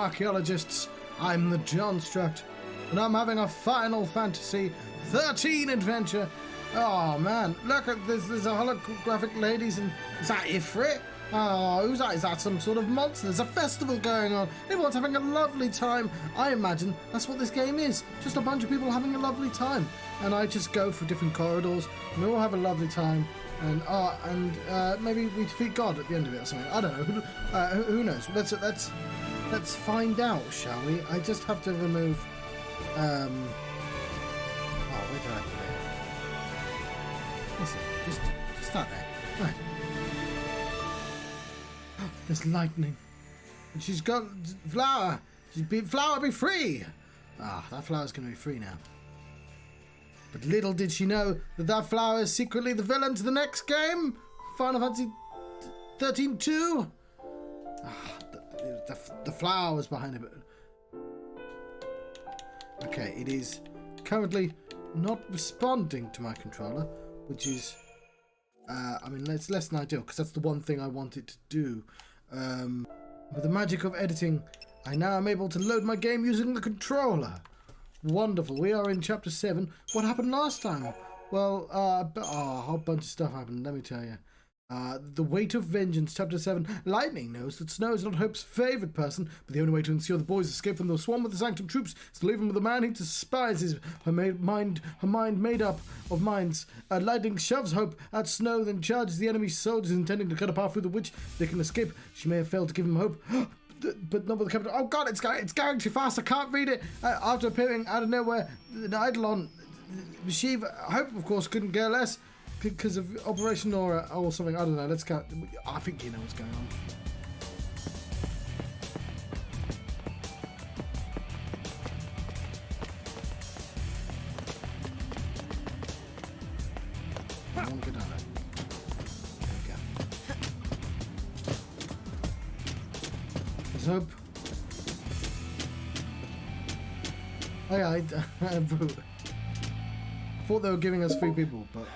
archaeologists. I'm the Johnstruct, and I'm having a Final Fantasy XIII adventure. Oh man, look at this, there's a holographic ladies, and is that Ifrit? Oh, who's that? Is that some sort of monster? There's a festival going on. Everyone's having a lovely time. I imagine that's what this game is. Just a bunch of people having a lovely time. And I just go for different corridors, and we all have a lovely time. And maybe we defeat God at the end of it or something. I don't know. Who knows? Let's find out, shall we? I just have to remove. Oh, where did I put it? Listen, just start there. Right. There's lightning, and she's got flower. Flower be free. Ah, that flower's gonna be free now. But little did she know that flower is secretly the villain to the next game, Final Fantasy XIII 2. The flower was behind it. Okay, it is currently not responding to my controller, which is, I mean, it's less than ideal because that's the one thing I wanted to do. With the magic of editing, I now am able to load my game using the controller. Wonderful. We are in Chapter 7. What happened last time? Well, a whole bunch of stuff happened, let me tell you. The Weight of Vengeance, Chapter 7. Lightning knows that Snow is not Hope's favourite person, but the only way to ensure the boys escape from the swarm with the Sanctum troops is to leave him with a man he despises. Her mind made up of minds. Lightning shoves Hope at Snow, then charges the enemy soldiers intending to cut a path through the witch. They can escape. She may have failed to give him hope. But not with the capital. Oh god, it's going too fast. I can't read it. After appearing out of nowhere, the Eidolon, Shiva, Hope, of course, couldn't care less because of Operation Nora or something. I don't know. Let's count. I think you know what's going on. I want to go down there. Hope. Oh yeah, I thought they were giving us 3 people, but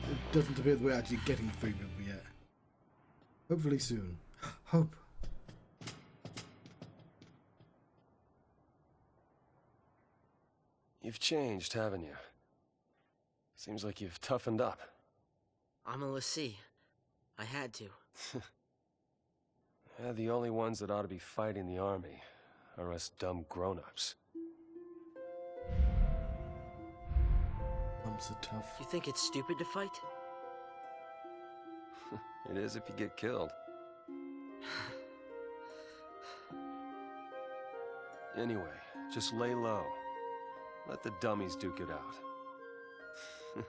it doesn't appear that we're actually getting 3 people yet. Hopefully soon. Hope. You've changed, haven't you? Seems like you've toughened up. I'm a fal'Cie. I had to. Yeah, the only ones that ought to be fighting the army are us dumb grown-ups. I'm so tough. You think it's stupid to fight? It is if you get killed. Anyway, just lay low. Let the dummies duke it out.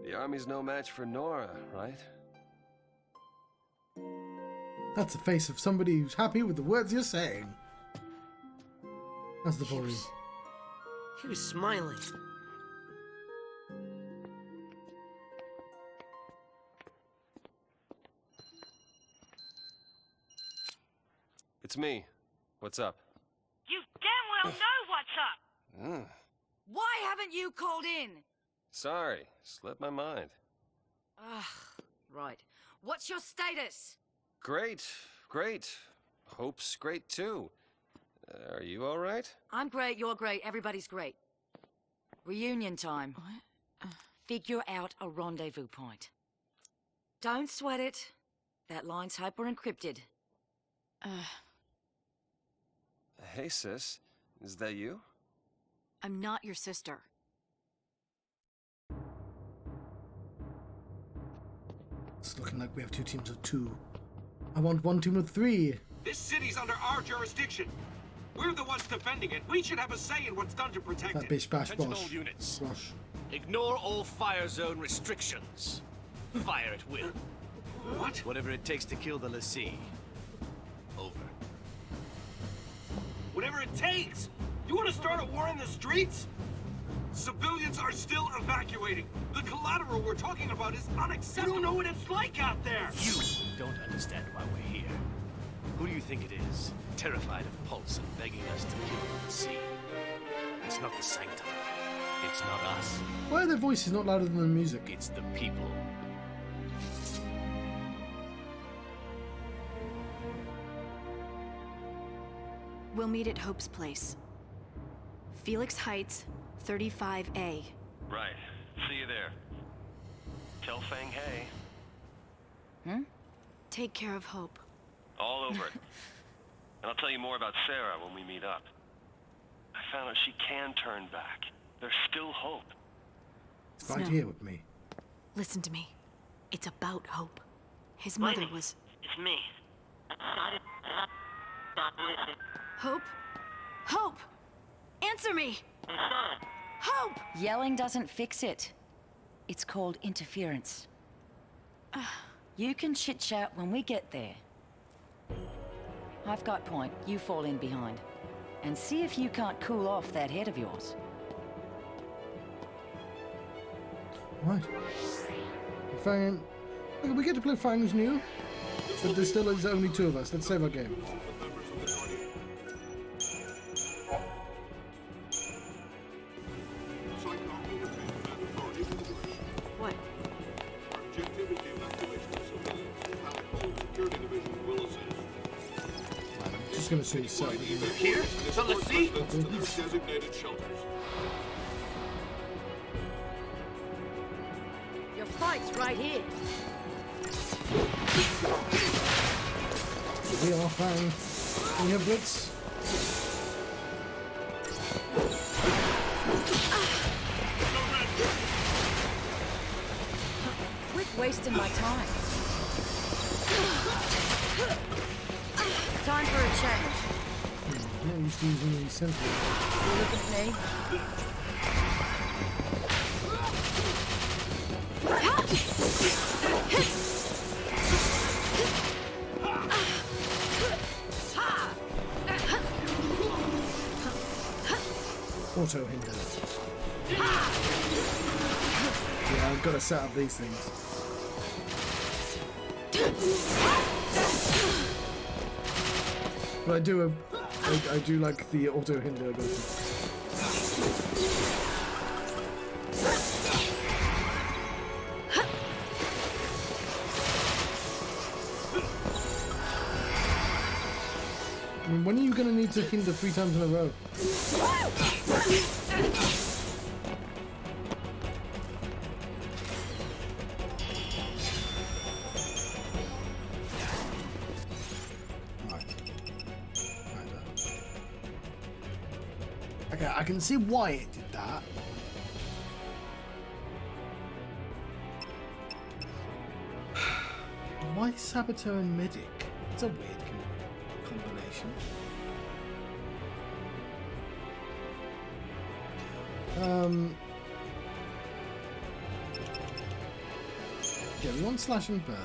The army's no match for Nora, right? That's the face of somebody who's happy with the words you're saying. That's the volume. He was smiling. It's me. What's up? You damn well know what's up! Why haven't you called in? Sorry, slipped my mind. Ugh, right. What's your status? Great, great. Hope's great too. Are you all right? I'm great, you're great, everybody's great. Reunion time. What? Figure out a rendezvous point. Don't sweat it. That line's hyper-encrypted. Hey, sis. Is that you? I'm not your sister. It's looking like we have 2 teams of 2. I want 1 team of 3. This city's under our jurisdiction. We're the ones defending it. We should have a say in what's done to protect That it. bish bash Attention bosh. all units. Bosh. Ignore all fire zone restrictions. Fire at will. What? Whatever it takes to kill the fal'Cie. Over. Whatever it takes. You want to start a war in the streets? Civilians are still evacuating. The collateral we're talking about is unacceptable. You don't know what it's like out there. You don't understand why we're here. Who do you think it is? Terrified of Pulse and begging us to kill the fal'Cie. It's not the Sanctum. It's not us. Why are their voices not louder than the music? It's the people. We'll meet at Hope's place. Felix Heights, 35A. Right. See you there. Tell Fang hey. Take care of Hope. All over it. And I'll tell you more about Sarah when we meet up. I found out she can turn back. There's still hope. It's right Snow. here with me. Listen to me. It's about Hope. His mother was... It's me. Hope? Hope! Answer me! Hope! Yelling doesn't fix it. It's called interference. You can chit-chat when we get there. I've got point. You fall in behind. And see if you can't cool off that head of yours. Right. Fang. Okay, we get to play Fang's new. But there still is only two of us. Let's save our game. What? I'm just gonna say so. Here? fal'Cie? Designated shelters. Your fight's right here. We are Fang. We have Blitz. Quit wasting my time. Time for a change. Not used to using these sentries. You look at me. Auto hinder. Yeah, I've got to set up these things. But I do like the auto hinder ability. I mean, when are you going to need to hinder 3 times in a row? Okay, I can see why it did that. Why Saboteur and Medic? It's a weird combination. Yeah, we want Slash and Burn.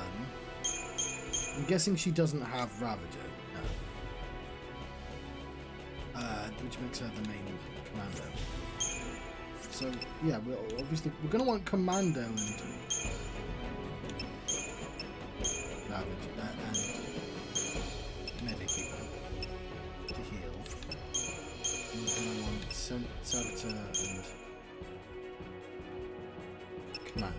I'm guessing she doesn't have Ravager. No. Which makes her the main commando. So yeah, we're gonna want Commando and Ravager and Medic even to heal. And we're gonna want Saboteur and Commando.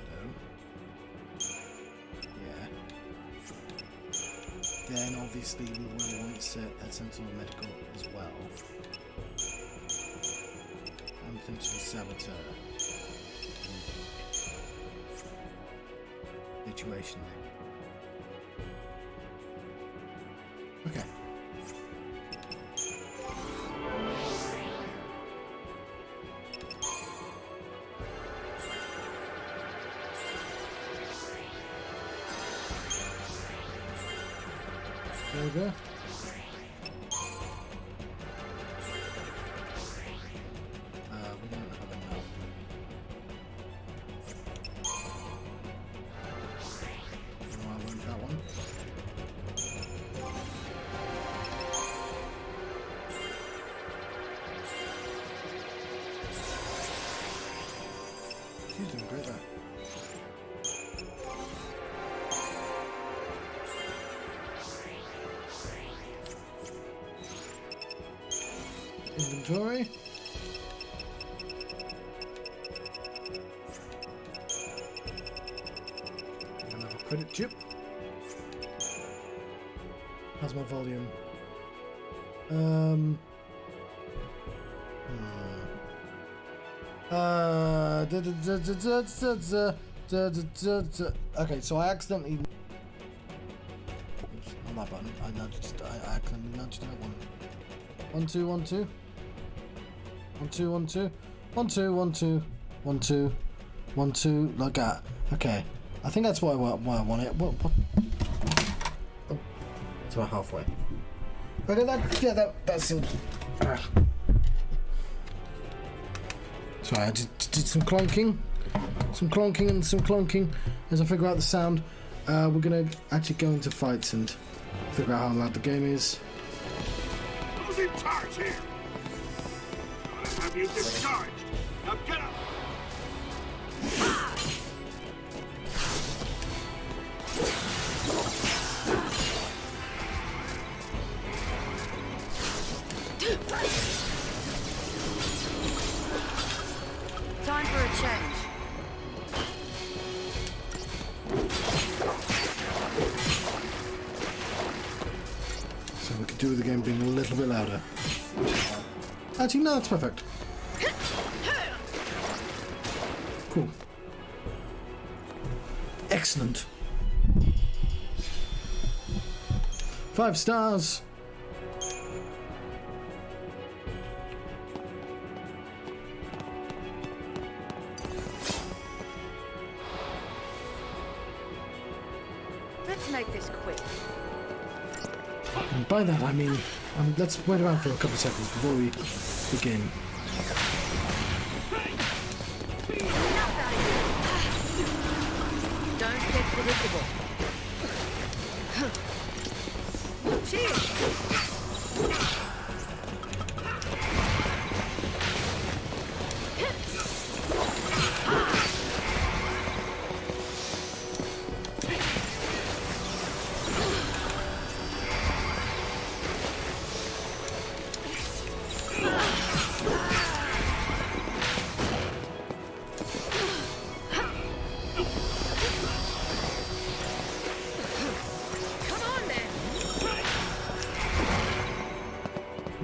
Then obviously we will want Sentinel Medical as well. And potentially Saboteur. Situation there. Okay. There we go. We don't have enough. No, I want that one. She's doing great there. Inventory. Another credit chip. How's my volume? Okay, so I accidentally. Oops, on that button, I accidentally nudged that one. 1 2 1 2 1 2 1 2 1 2 1 2 1 2 1 2 like that. Okay, I think that's why I want it. What? Oh, it's about halfway. Okay, that seems. Sorry, I just did some clonking as I figure out the sound. We're gonna actually go into fights and figure out how loud the game is. Who's in charge here? I'll have you discharged. Now get up. Time for a change. So we could do with the game being a little bit louder. Actually, no, it's perfect. Cool. Excellent. 5 stars. Let's make this quick. And by that I mean, let's wait around for a couple of seconds before we begin. Don't get predictable. Cheers!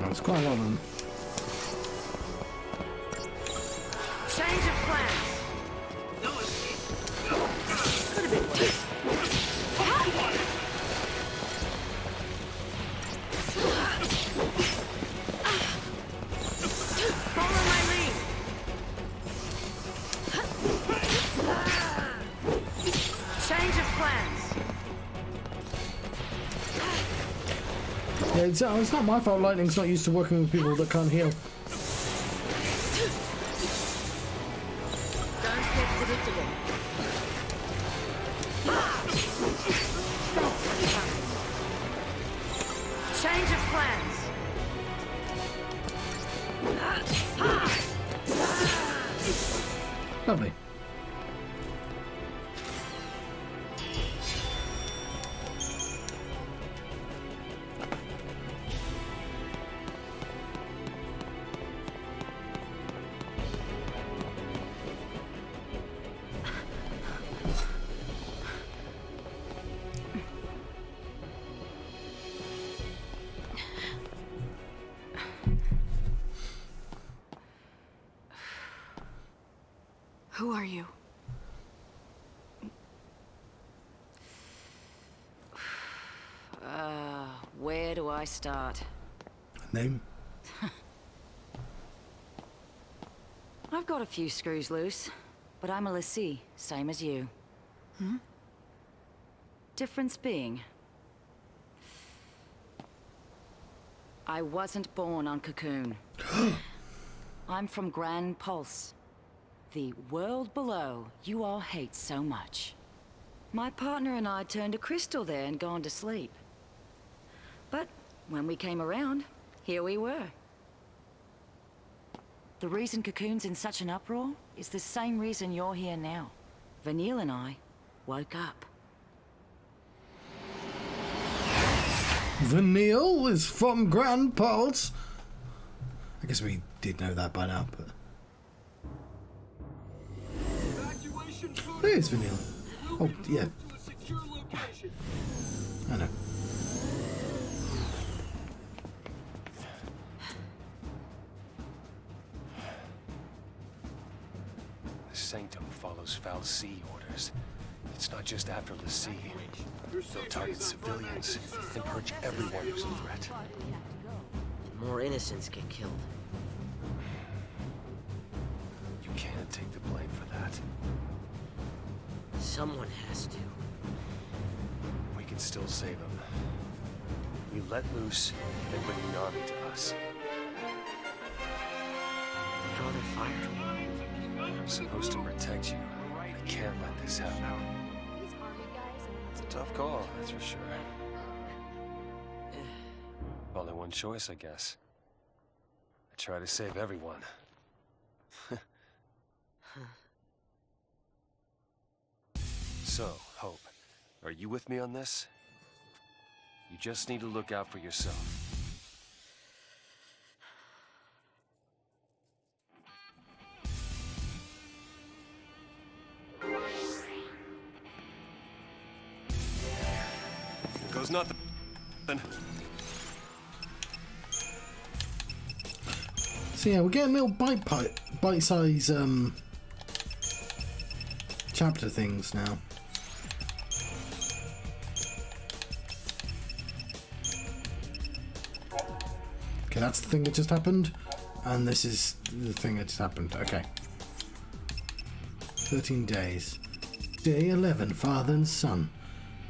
It's quite a lot of them. Change of plans. Could have been worse. Follow my lead. Change of plans. Yeah, it's not my fault Lightning's not used to working with people that can't heal. Don't get predictable. Change of plans. Lovely. Who are you? Where do I start? Name? I've got a few screws loose, but I'm a fal'Cie, same as you. Difference being, I wasn't born on Cocoon. I'm from Grand Pulse, the world below you all hate so much. My partner and I turned to crystal there and gone to sleep. But when we came around, here we were. The reason Cocoon's in such an uproar is the same reason you're here now. Vanille and I woke up. Vanille is from Grand Pulse. I guess we did know that by now, but... There's Vanille. Oh, yeah. I know. those fal'Cie orders. It's not just after fal'Cie. They'll target civilians and purge everyone who's a threat. More innocents get killed. You can't take the blame for that. Someone has to. We can still save them. We let loose and bring the army to us. Draw their fire. I'm supposed to protect you. I can't let this happen. It's a tough call, that's for sure. Only one choice, I guess. I try to save everyone. So, Hope, are you with me on this? You just need to look out for yourself. Here goes nothing. So yeah, we're getting little bite-size chapter things now. Okay, that's the thing that just happened, and this is the thing that just happened. Okay. 13 days. Day 11, father and son.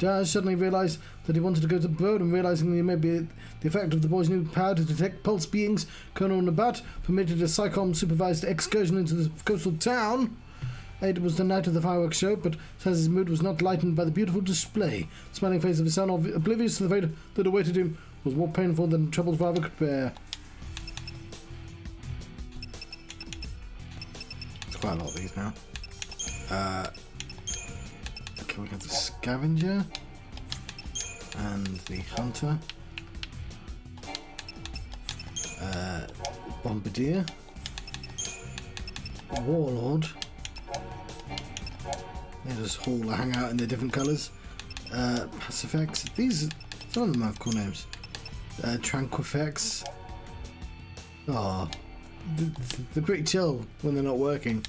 Dad suddenly realised that he wanted to go to the boat, and realising that it may be the effect of the boy's new power to detect pulse beings, Colonel Nabat permitted a PSICOM-supervised excursion into the coastal town. It was the night of the fireworks show, but says his mood was not lightened by the beautiful display. The smiling face of his son, oblivious to the fate that awaited him, was more painful than troubled father could bear. There's quite a lot of these now. Okay, we got the scavenger and the hunter, bombardier, warlord. They just all hang out in their different colours. Pacifex. These, some of them have cool names. Tranquifex. Oh, they're pretty chill when they're not working.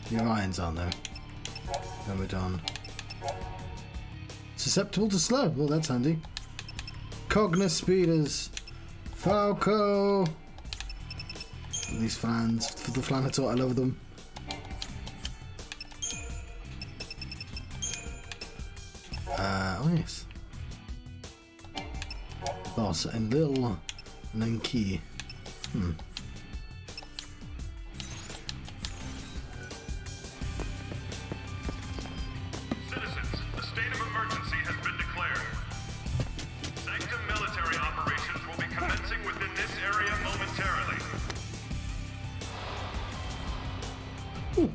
The Orions aren't though. Ramadan. Susceptible to slow. Well, that's handy. Cognos speeders. Falco. These flans. For the Flanator, I love them. Oh yes. Boss and Lil Nanki. Citizens, a state of emergency has been declared. Sanctum military operations will be commencing within this area momentarily. Ooh.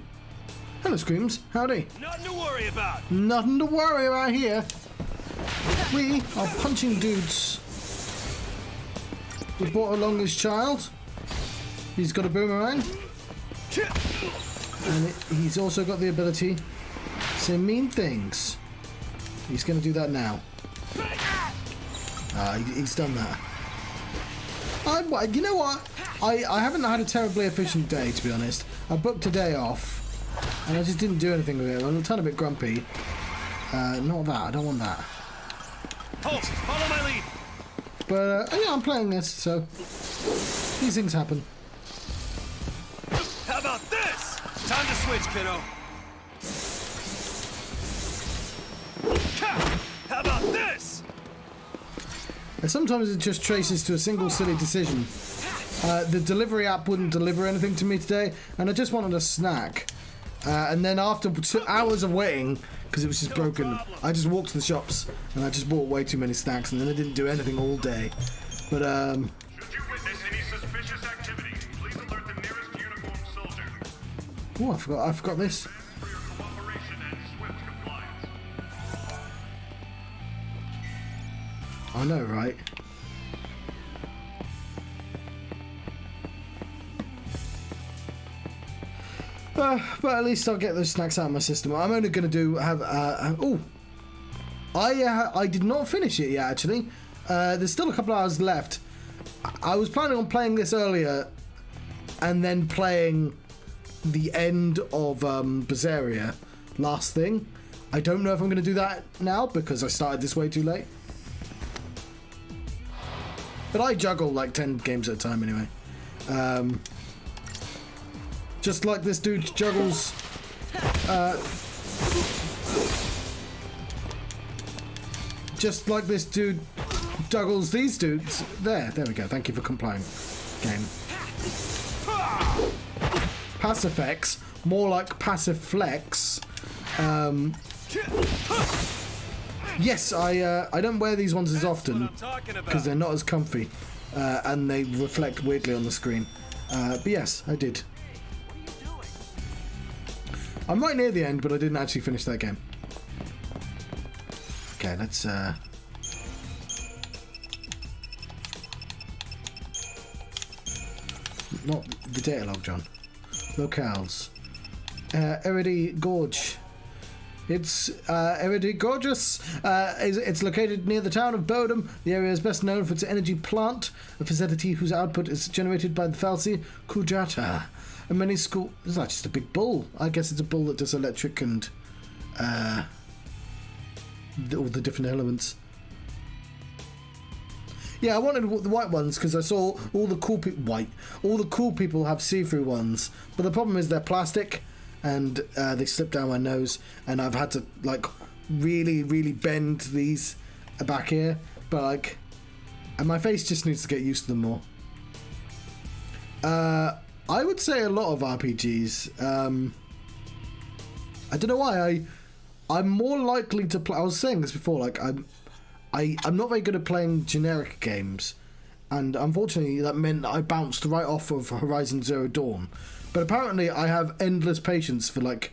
Hello, Screams. Howdy. Nothing to worry about. Nothing to worry about here. We are punching dudes. We brought along his child. He's got a boomerang. And he's also got the ability to say mean things. He's going to do that now. He's done that. You know what? I haven't had a terribly efficient day, to be honest. I booked a day off. And I just didn't do anything with it. I'm a tiny bit grumpy. Not that. I don't want that. Oh, follow my lead. But yeah, I'm playing this, so these things happen. How about this? Time to switch, kiddo. How about this? And sometimes it just traces to a single silly decision. The delivery app wouldn't deliver anything to me today, and I just wanted a snack. And then after 2 hours of waiting, because it was just broken, I just walked to the shops and I just bought way too many snacks, and then I didn't do anything all day. But Should you witness any suspicious activity, please alert the nearest uniformed soldier. oh, I forgot this. For your cooperation and swift compliance. I know, right? But at least I'll get those snacks out of my system. I'm only going to I did not finish it yet, actually. There's still a couple hours left. I was planning on playing this earlier and then playing the end of Berseria last thing. I don't know if I'm going to do that now because I started this way too late. But I juggle like 10 games at a time anyway. Just like this dude juggles... just like this dude juggles these dudes. There we go. Thank you for complying, game. Passifex, more like passive flex. Yes, I don't wear these ones as often because they're not as comfy and they reflect weirdly on the screen. But yes, I did. I'm right near the end, but I didn't actually finish that game. Okay, let's not the data log, John. Locales. Eridi Gorge. It's Eridi Gorgeous. It's located near the town of Bodum. The area is best known for its energy plant, a facility whose output is generated by the fal'Cie Kujata. And many school... It's not just a big bull. I guess it's a bull that does electric and all the different elements. Yeah, I wanted the white ones because I saw all the cool all the cool people have see-through ones. But the problem is they're plastic and they slip down my nose, and I've had to like really bend these back here. But like, and my face just needs to get used to them more. I would say a lot of RPGs. I don't know why I'm more likely to play. I was saying this before. Like I'm not very good at playing generic games, and unfortunately that meant that I bounced right off of Horizon Zero Dawn. But apparently I have endless patience for like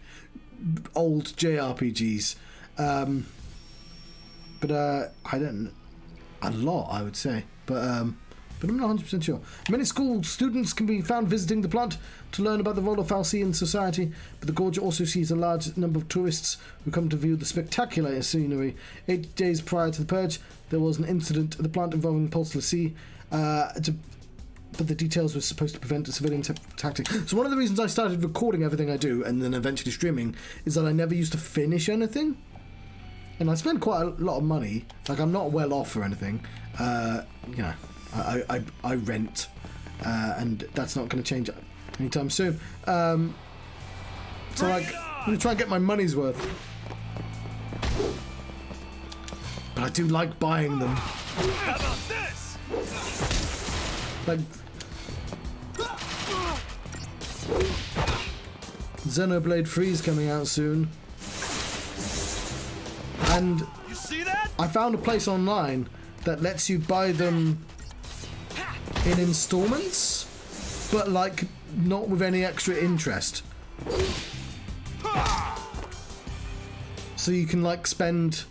old JRPGs. But I don't a lot, I would say. But I'm not 100% sure. Many school students can be found visiting the plant to learn about the role of fal'Cie in society, but the gorge also sees a large number of tourists who come to view the spectacular scenery. 8 days prior to the purge, there was an incident at the plant involving fal'Cie, but the details were supposed to prevent a civilian tactic. So one of the reasons I started recording everything I do and then eventually streaming is that I never used to finish anything. And I spend quite a lot of money. Like, I'm not well off or anything. You know, I rent, and that's not going to change anytime soon. So like, I'm going to try and get my money's worth. But I do like buying them. How about this? Like, Xenoblade 3 is coming out soon. And You see that? I found a place online that lets you buy them in installments, but like not with any extra interest. So you can like spend.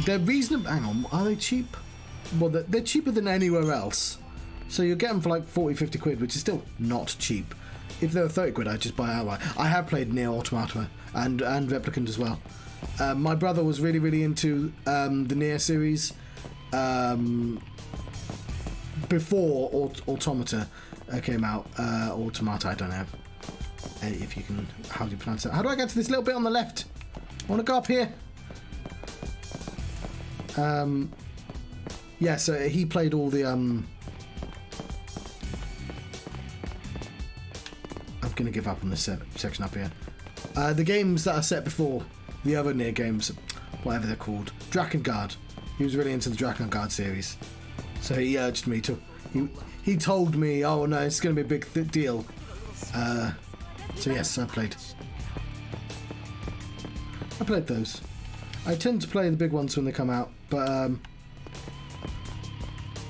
They're reasonable. Hang on, are they cheap? Well, they're cheaper than anywhere else. So you'll get them for like 40-50 quid, which is still not cheap. If they were 30 quid, I'd just buy outright. I have played Nier Automata and Replicant as well. My brother was really into the Nier series before Automata came out. Automata, I don't know if you can. How do you pronounce it? How do I get to this little bit on the left? I want to go up here. Yeah, so he played all the I'm gonna give up on this section up here. The games that are set before the other Nier games, whatever they're called. Drakengard. He was really into the Drakengard series, so he urged me to. He told me, "Oh no, it's gonna be a big deal." So yes, I played those. I tend to play the big ones when they come out, but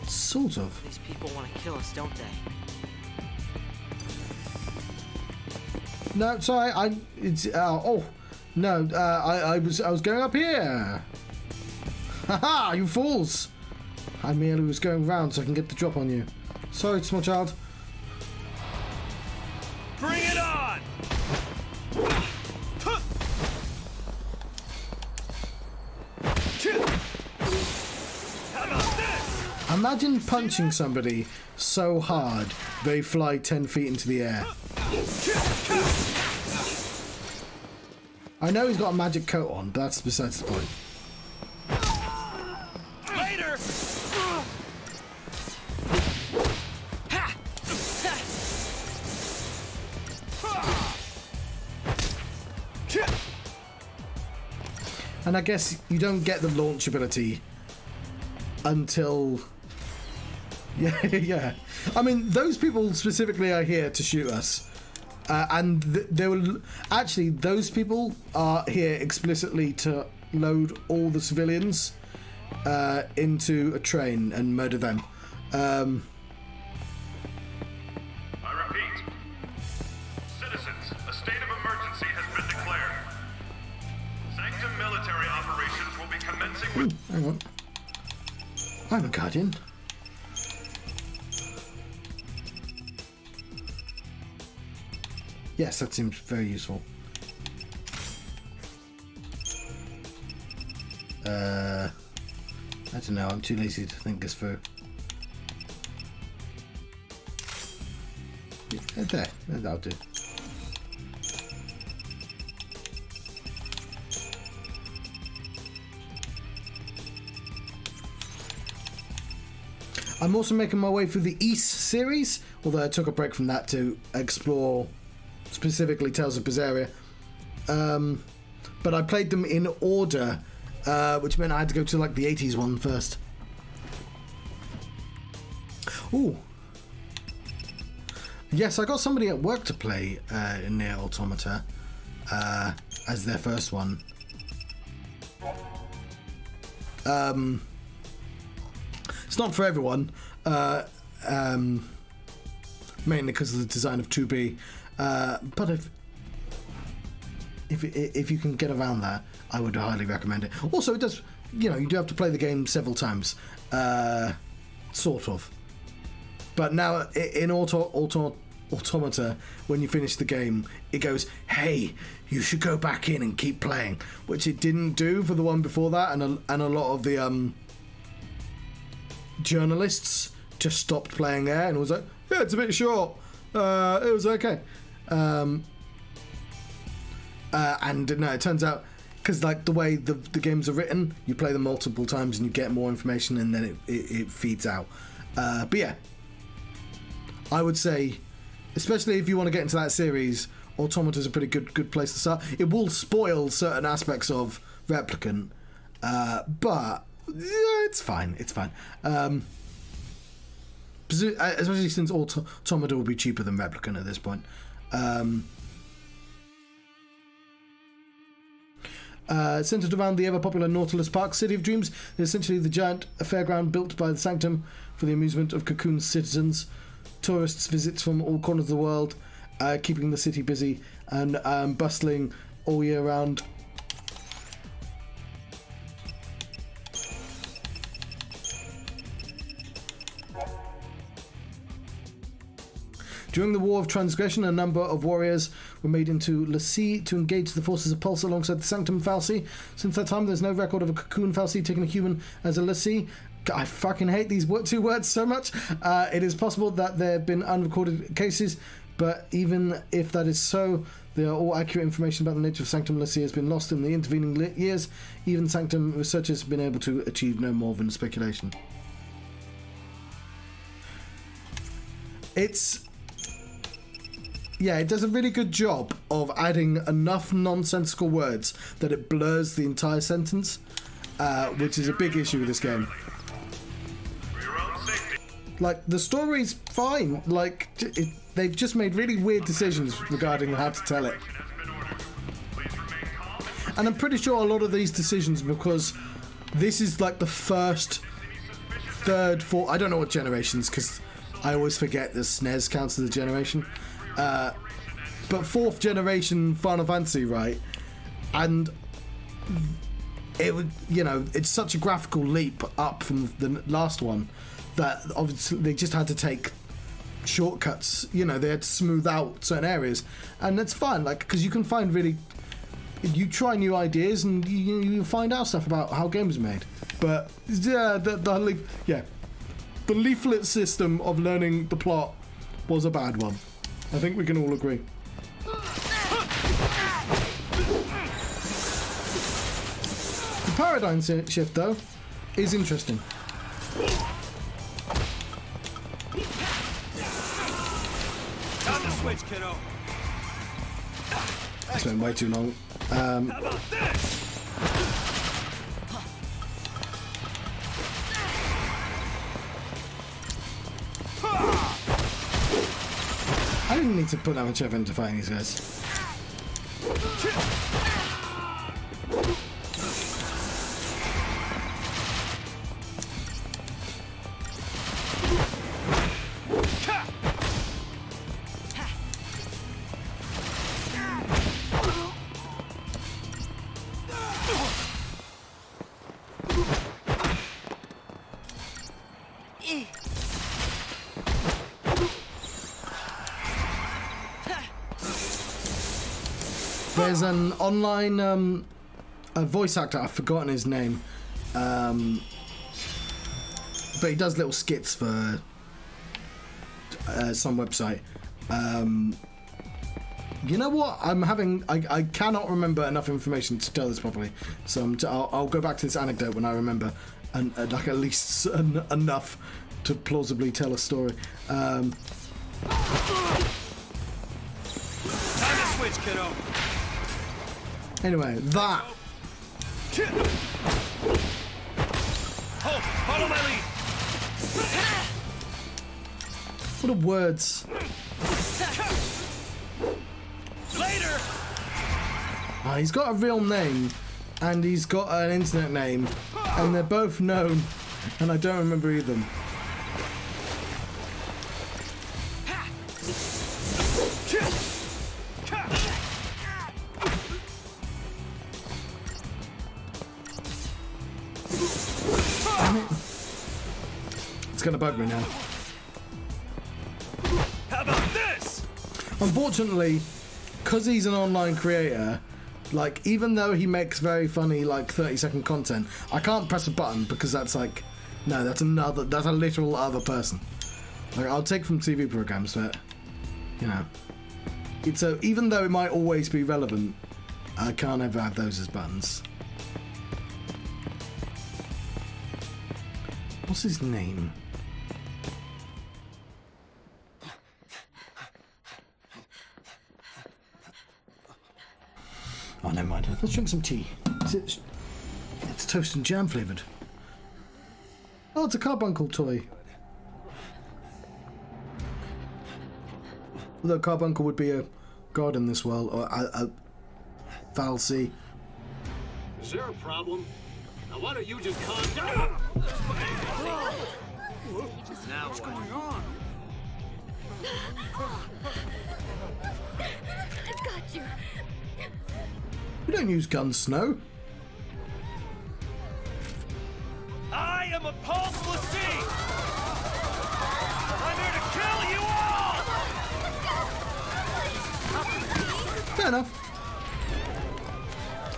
sort of. These people want to kill us, don't they? No, sorry. I was going up here. Haha, you fools! I merely was going round so I can get the drop on you. Sorry, small child. Bring it on! How about this? Imagine punching somebody so hard they fly 10 feet into the air. I know he's got a magic coat on, but that's besides the point. Later! And I guess you don't get the launch ability until... Yeah. I mean, those people specifically are here to shoot us. And they will... Actually, those people are here explicitly to load all the civilians into a train and murder them. I repeat, citizens, a state of emergency has been declared. Sanctum military operations will be commencing with... Hang on. I'm a guardian. Yes, that seems very useful. I don't know, I'm too lazy to think this through. There, that'll do. I'm also making my way through the East series, although I took a break from that to explore specifically Tales of Berseria. But I played them in order, which meant I had to go to like the 80s one first. Ooh. Yes, I got somebody at work to play in Nier Automata as their first one. It's not for everyone, mainly because of the design of 2B. But if you can get around that, I would highly recommend it. Also, it does, you do have to play the game several times, sort of. But now in Automata, when you finish the game, it goes, hey, you should go back in and keep playing, which it didn't do for the one before that, and a lot of the journalists just stopped playing there and was like, yeah, it's a bit short. It was okay. And no, it turns out, because like the way the games are written, you play them multiple times and you get more information, and then it feeds out. But yeah, I would say, especially if you want to get into that series, Automata is a pretty good place to start. It will spoil certain aspects of Replicant, but yeah, it's fine. It's fine. Especially since Automata will be cheaper than Replicant at this point. Centered around the ever-popular Nautilus Park, City of Dreams is essentially the giant fairground built by the Sanctum for the amusement of Cocoon's citizens. Tourists visit from all corners of the world, keeping the city busy and bustling all year round. During the War of Transgression, a number of warriors were made into fal'Cie to engage the forces of Pulse alongside the Sanctum fal'Cie. Since that time, there's no record of a Cocoon fal'Cie taking a human as a fal'Cie. I fucking hate these two words so much. It is possible that there have been unrecorded cases, but even if that is so, there are all accurate information about the nature of Sanctum fal'Cie has been lost in the intervening years. Even Sanctum researchers have been able to achieve no more than speculation. Yeah, it does a really good job of adding enough nonsensical words that it blurs the entire sentence, which is a big issue with this game. Like, the story's fine. Like, they've just made really weird decisions regarding how to tell it. And I'm pretty sure a lot of these decisions, because this is like the first, third, fourth... I don't know what generations, because I always forget the SNES counts as a generation. But fourth generation Final Fantasy, right? And it would, it's such a graphical leap up from the last one that obviously they just had to take shortcuts. They had to smooth out certain areas, and that's fine. Like, because you can find you try new ideas and you find out stuff about how games are made. But yeah, the leaflet system of learning the plot was a bad one. I think we can all agree. The paradigm shift, though, is interesting. Time to switch, kiddo. It's been way too long. How about this? I didn't need to put that much effort into fighting these guys. There's an online a voice actor, I've forgotten his name, but he does little skits for some website. You know what? I cannot remember enough information to tell this properly, so I'll go back to this anecdote when I remember, and like at least enough to plausibly tell a story. Time to switch, kiddo. Anyway, that. Follow my lead. What are words? Later. He's got a real name, and he's got an internet name, and they're both known, and I don't remember either of them. It's gonna bug me now. How about this? Unfortunately, because he's an online creator, like, even though he makes very funny, like, 30-second content, I can't press a button because that's like, no, that's a literal other person. Like, I'll take from TV programs, but, you know, even though it might always be relevant, I can't ever have those as buttons. What's his name? Oh, never mind. Let's drink some tea. It's toast and jam flavoured. Oh, it's a Carbuncle toy. Although Carbuncle would be a god in this world, or a fal'Cie. Is there a problem? Now why don't you just calm down? Now what's going on? I've got you. We don't use guns, Snow. I am a fal'Cie! I'm here to kill you all! Fair enough.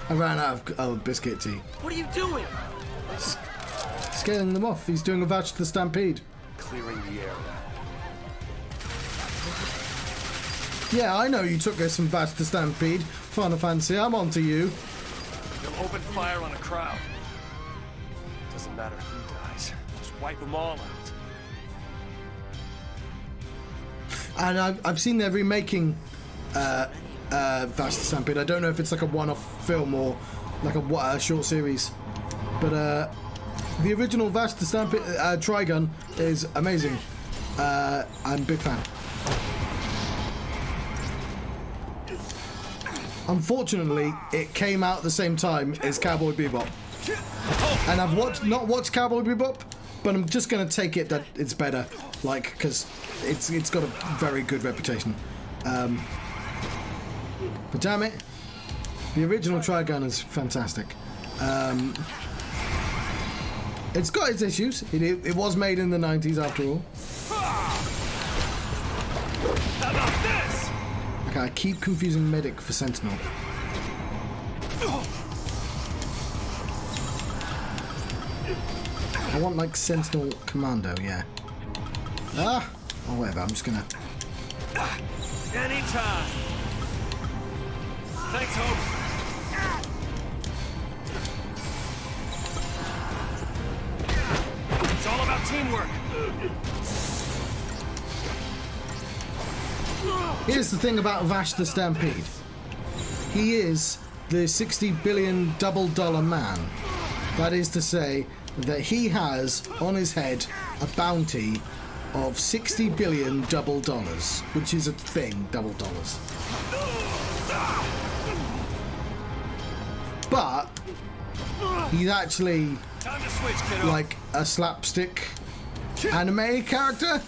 I ran out of biscuit tea. What are you doing? Scaling them off. He's doing a vouch to the Stampede. Clearing the area. Yeah, I know you took us from vouch to Stampede. Final Fantasy, I'm on to you. You'll open fire on a crowd. Doesn't matter who dies. Just wipe them all out. And I've seen they're remaking vouch to Stampede. I don't know if it's like a one-off film or like a short series. But the original vouch to Stampede Trigun is amazing. I'm a big fan. Unfortunately, it came out at the same time as Cowboy Bebop. And I've not watched Cowboy Bebop, but I'm just going to take it that it's better, like, because it's got a very good reputation. But damn it, the original Trigun is fantastic. It's got its issues. It was made in the 90s after all. How about this? Okay, I keep confusing Medic for Sentinel. I want like Sentinel Commando, yeah. Oh, whatever, I'm just gonna... Anytime. Thanks, Hope. It's all about teamwork. Here's the thing about Vash the Stampede. He is the $60 billion double dollar man. That is to say that he has on his head a bounty of 60 billion double dollars, which is a thing, double dollars. But he's actually like a slapstick anime character,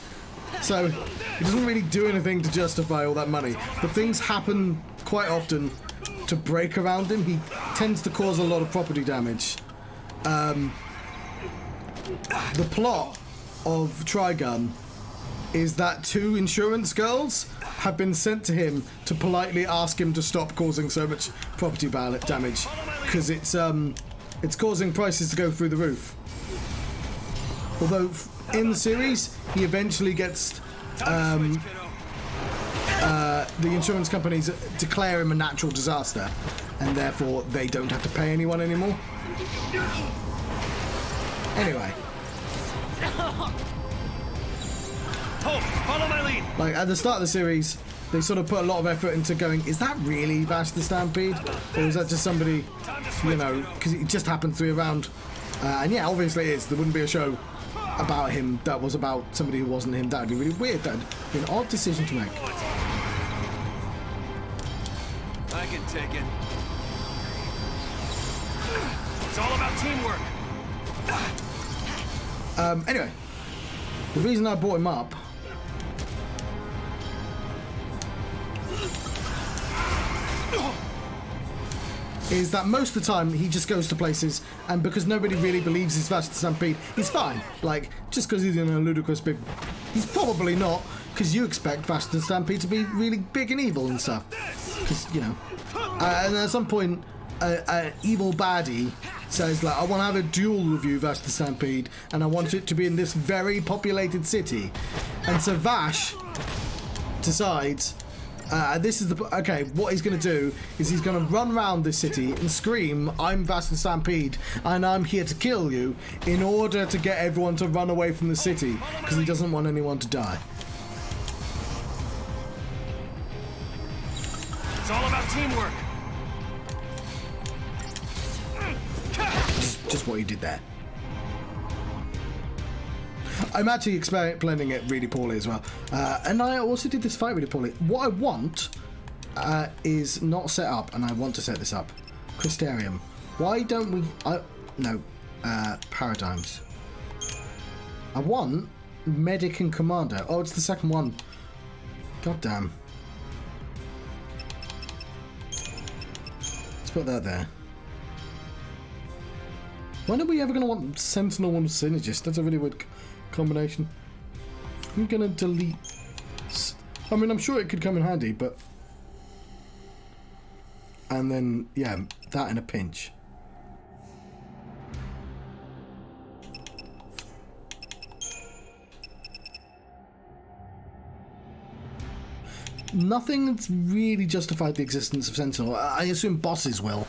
so he doesn't really do anything to justify all that money. But things happen quite often to break around him. He tends to cause a lot of property damage. The plot of Trigun is that 2 insurance girls have been sent to him to politely ask him to stop causing so much property damage, because it's causing prices to go through the roof. Although in the series he eventually gets the insurance companies declare him a natural disaster, and therefore they don't have to pay anyone anymore. Anyway. Hope, follow my lead. Like, at the start of the series, they sort of put a lot of effort into going, is that really Vash the Stampede? Or is that just somebody, you know, because it just happens to be around. And yeah, obviously it is. There wouldn't be a show about him that was about somebody who wasn't him. That would be really weird. That would be an odd decision to make. I can take it. It's all about teamwork. Anyway, the reason I brought him up is that most of the time he just goes to places, and because nobody really believes he's Vash the Stampede, he's fine. Like, just because he's in a ludicrous big... He's probably not, because you expect Vash the Stampede to be really big and evil and stuff. Because, you know... and at some point, an evil baddie says, like, I want to have a duel with you, Vash the Stampede, and I want it to be in this very populated city. And so Vash decides... this is the... Okay, what he's going to do is he's going to run around this city and scream, I'm Vash the Stampede, and I'm here to kill you, in order to get everyone to run away from the city, because he doesn't want anyone to die. It's all about teamwork. Just what he did there. I'm actually explaining it really poorly as well. And I also did this fight really poorly. What I want is not set up, and I want to set this up. Crystarium. Why don't we... Paradigms. I want Medic and Commander. Oh, it's the second one. God damn. Let's put that there. When are we ever going to want Sentinel and Synergist? That's a really weird combination. I'm going to delete... I mean, I'm sure it could come in handy, but... And then, yeah, that in a pinch. Nothing's really justified the existence of Sentinel. I assume bosses will.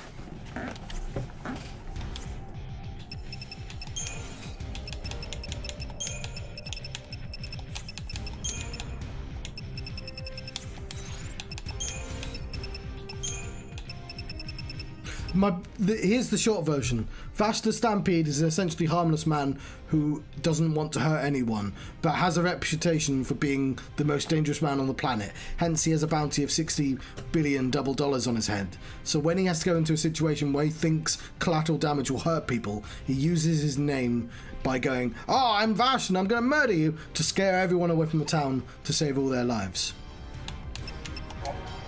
Here's the short version. Vash the Stampede is an essentially harmless man who doesn't want to hurt anyone, but has a reputation for being the most dangerous man on the planet. Hence, he has a bounty of 60 billion double dollars on his head. So when he has to go into a situation where he thinks collateral damage will hurt people, he uses his name by going, "Oh, I'm Vash and I'm going to murder you," to scare everyone away from the town to save all their lives.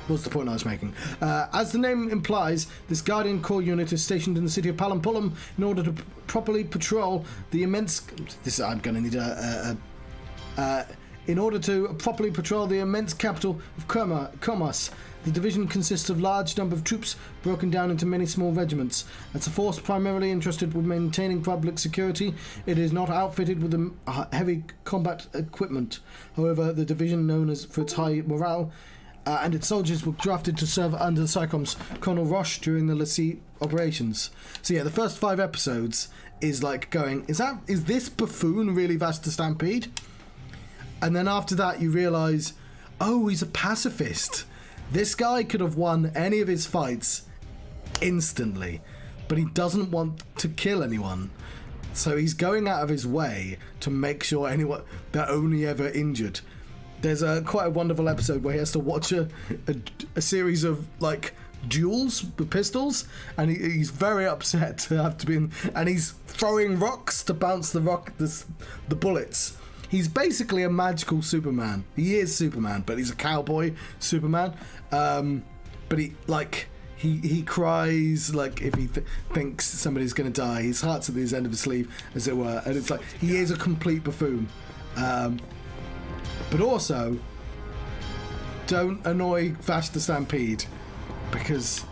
What's the point I was making? As the name implies, this Guardian Corps unit is stationed in the city of Palumpolum in order to properly patrol the immense... I'm going to need in order to properly patrol the immense capital of Commerce. The division consists of a large number of troops broken down into many small regiments. It's a force primarily entrusted with maintaining public security. It is not outfitted with heavy combat equipment. However, the division, known for its high morale, and its soldiers were drafted to serve under the Psychom's Colonel Roche during the LaCie operations. So yeah, the first 5 episodes is like going, is this buffoon really Vasta Stampede? And then after that you realise, oh, he's a pacifist. This guy could have won any of his fights instantly, but he doesn't want to kill anyone. So he's going out of his way to make sure anyone, they're only ever injured. There's quite a wonderful episode where he has to watch a series of like duels with pistols, and he's very upset to have to be in, and he's throwing rocks to bounce the bullets. He's basically a magical Superman. He is Superman, but he's a cowboy Superman. But he cries like if he thinks somebody's going to die. His heart's at his end of his sleeve, as it were, and it's like he is a complete buffoon. But also, don't annoy Vasta Stampede, because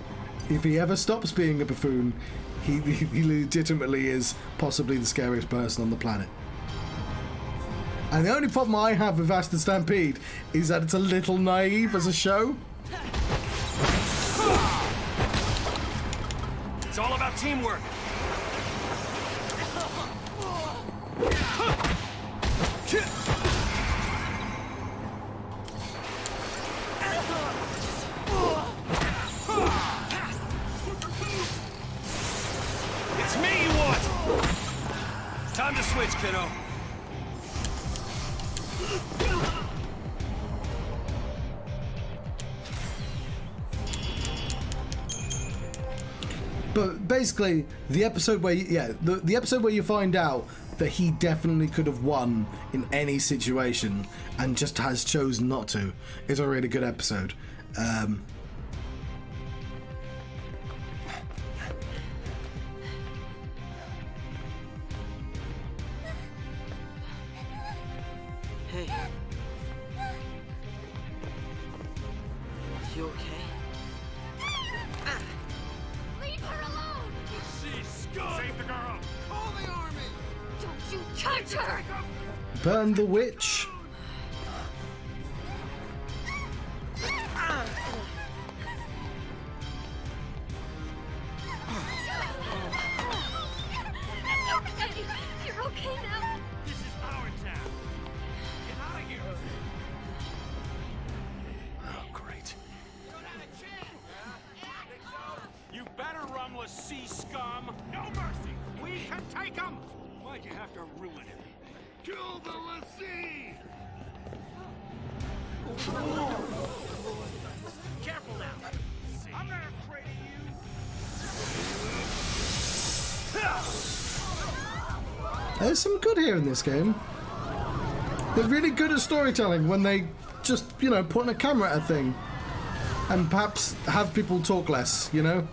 if he ever stops being a buffoon, he legitimately is possibly the scariest person on the planet. And the only problem I have with Vasta Stampede is that it's a little naive as a show. It's all about teamwork. It's me you want! Time to switch, kiddo. But basically, the episode where the episode where you find out that he definitely could have won in any situation and just has chosen not to is a really good episode. Hey. You okay? Leave her alone! Save the girl! Call the army! Don't you touch her! Burn the witch. You're okay now. This is our town. Get out of here! Oh, great. You better run, LaCie scum! No mercy! We can take him! Why'd you have to ruin it? Kill the LaCie! Careful now! I'm not afraid of you! There's some good here in this game. They're really good at storytelling when they just, put on a camera at a thing and perhaps have people talk less, That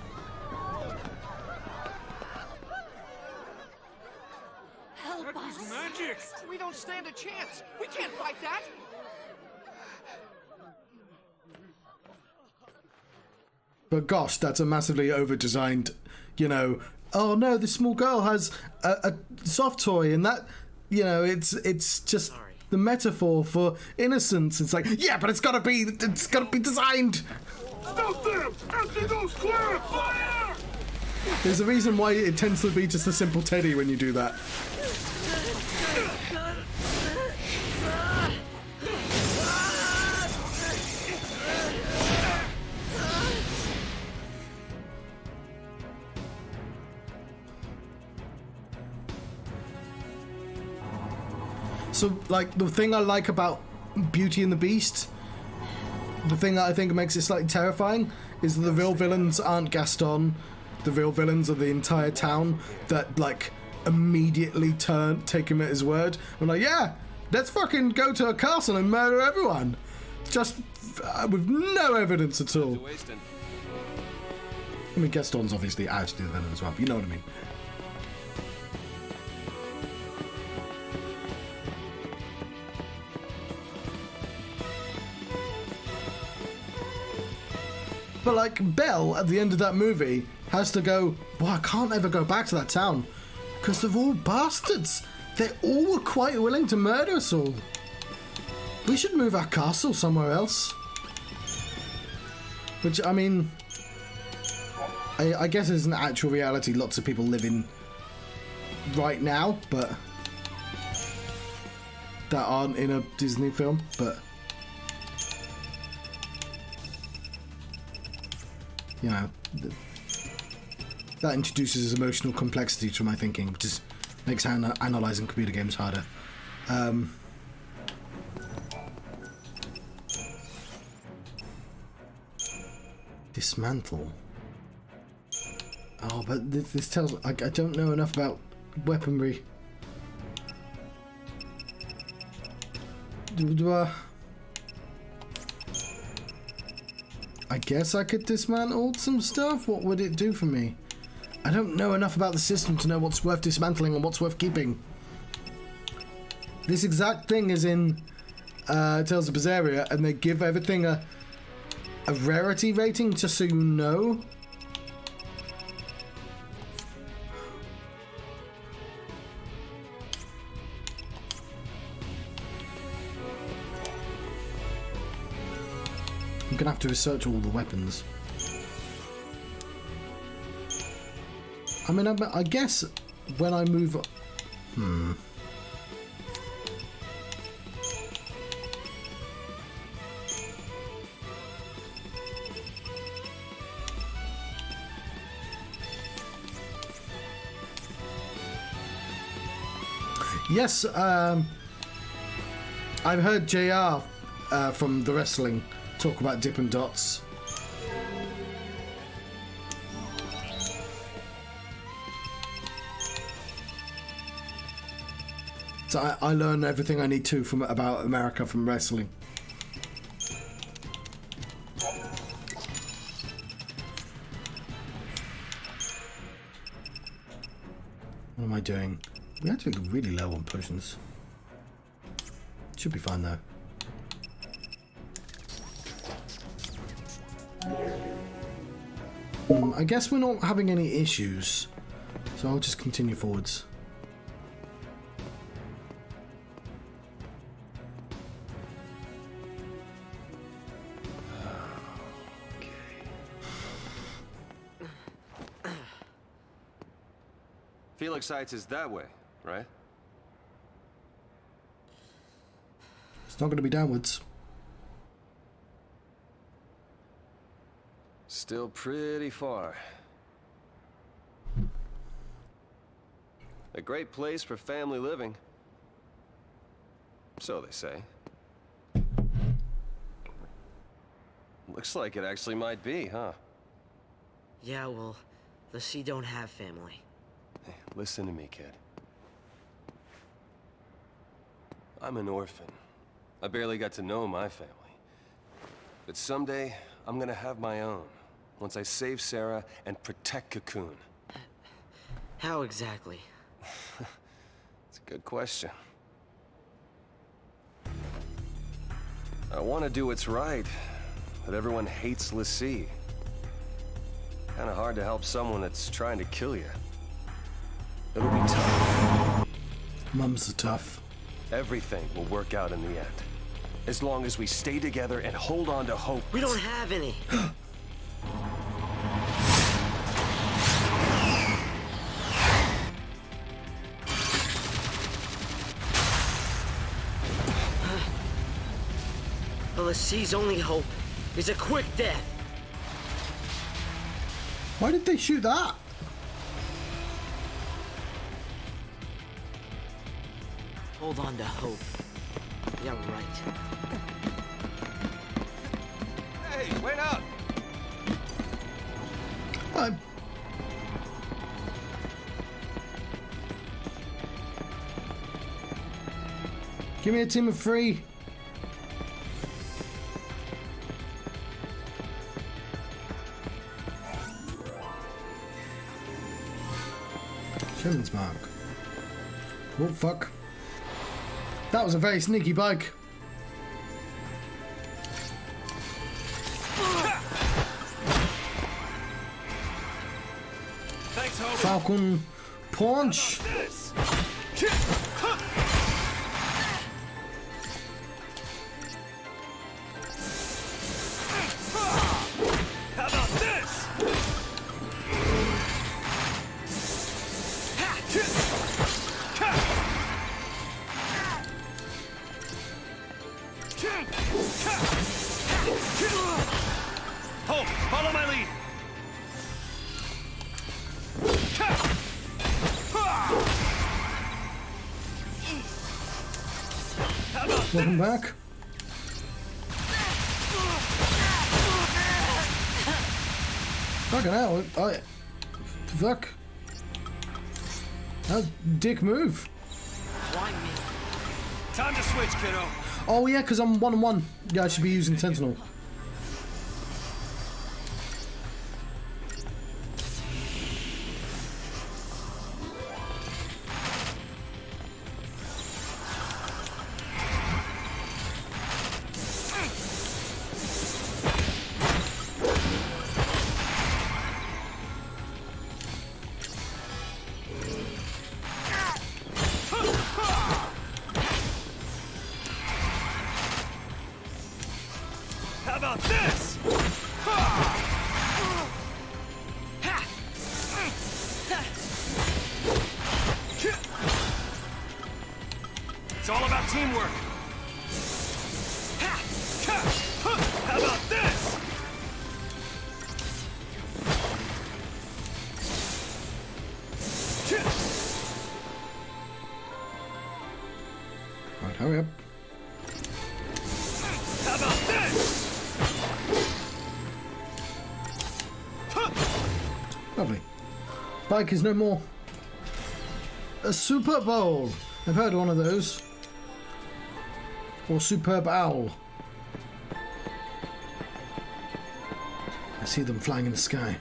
was magic! We don't stand a chance! We can't fight that! But gosh, that's a massively over-designed, oh no, this small girl has a soft toy, and that, it's just the metaphor for innocence. It's like, yeah, but it's gotta be designed. Stop them! Empty those squares! Fire! There's a reason why it tends to be just a simple teddy when you do that. So, the thing I like about Beauty and the Beast, the thing that I think makes it slightly terrifying, is that the real villains aren't Gaston. The real villains are the entire town that, immediately take him at his word. I'm like, yeah, let's fucking go to a castle and murder everyone. Just with no evidence at all. I mean, Gaston's obviously actually the villain as well, but you know what I mean. But Belle at the end of that movie has to go, well, I can't ever go back to that town because they're all bastards. They all were quite willing to murder us all. We should move our castle somewhere else. Which, I mean, I guess is an actual reality lots of people live in right now, but that aren't in a Disney film, but you know, that introduces emotional complexity to my thinking, which just makes analysing computer games harder. Dismantle. Oh, but this tells... I don't know enough about weaponry. I guess I could dismantle some stuff? What would it do for me? I don't know enough about the system to know what's worth dismantling and what's worth keeping. This exact thing is in Tales of Berseria, and they give everything a rarity rating just so you know. I'm gonna have to research all the weapons. I mean, I guess when I move... Yes, I've heard JR from the wrestling talk about Dippin' Dots. So I learn everything I need to from about America from wrestling. What am I doing? We actually go really low on potions. Should be fine though. I guess we're not having any issues, so I'll just continue forwards. Felix Heights is that way, right? It's not going to be downwards. Still pretty far. A great place for family living. So they say. Looks like it actually might be, huh? Yeah, well, the Sea don't have family. Hey, listen to me, kid. I'm an orphan. I barely got to know my family. But someday, I'm gonna have my own. Once I save Sarah and protect Cocoon. How exactly? It's a good question. I want to do what's right, but everyone hates fal'Cie. Kinda hard to help someone that's trying to kill you. It'll be tough. Mums are tough. Everything will work out in the end. As long as we stay together and hold on to hope. We don't have any. fal'Cie's only hope is a quick death. Why did they shoot that? Hold on to hope. Yeah, right. Hey, wait up! Give me a team of 3. Sherman's mark. Oh fuck. That was a very sneaky bike. Thanks, homie. Falcon punch. Welcome back. Fucking hell. Fuck. That's a dick move. Why me? Time to switch, kiddo. Oh yeah, because I'm 1-on-1. Yeah, I should be using Sentinel. How about this? It's all about teamwork. How about this? Right, hurry up. How about this? Lovely. Bike is no more. A Super Bowl. I've heard of one of those. Or Superb Owl. I see them flying in the sky.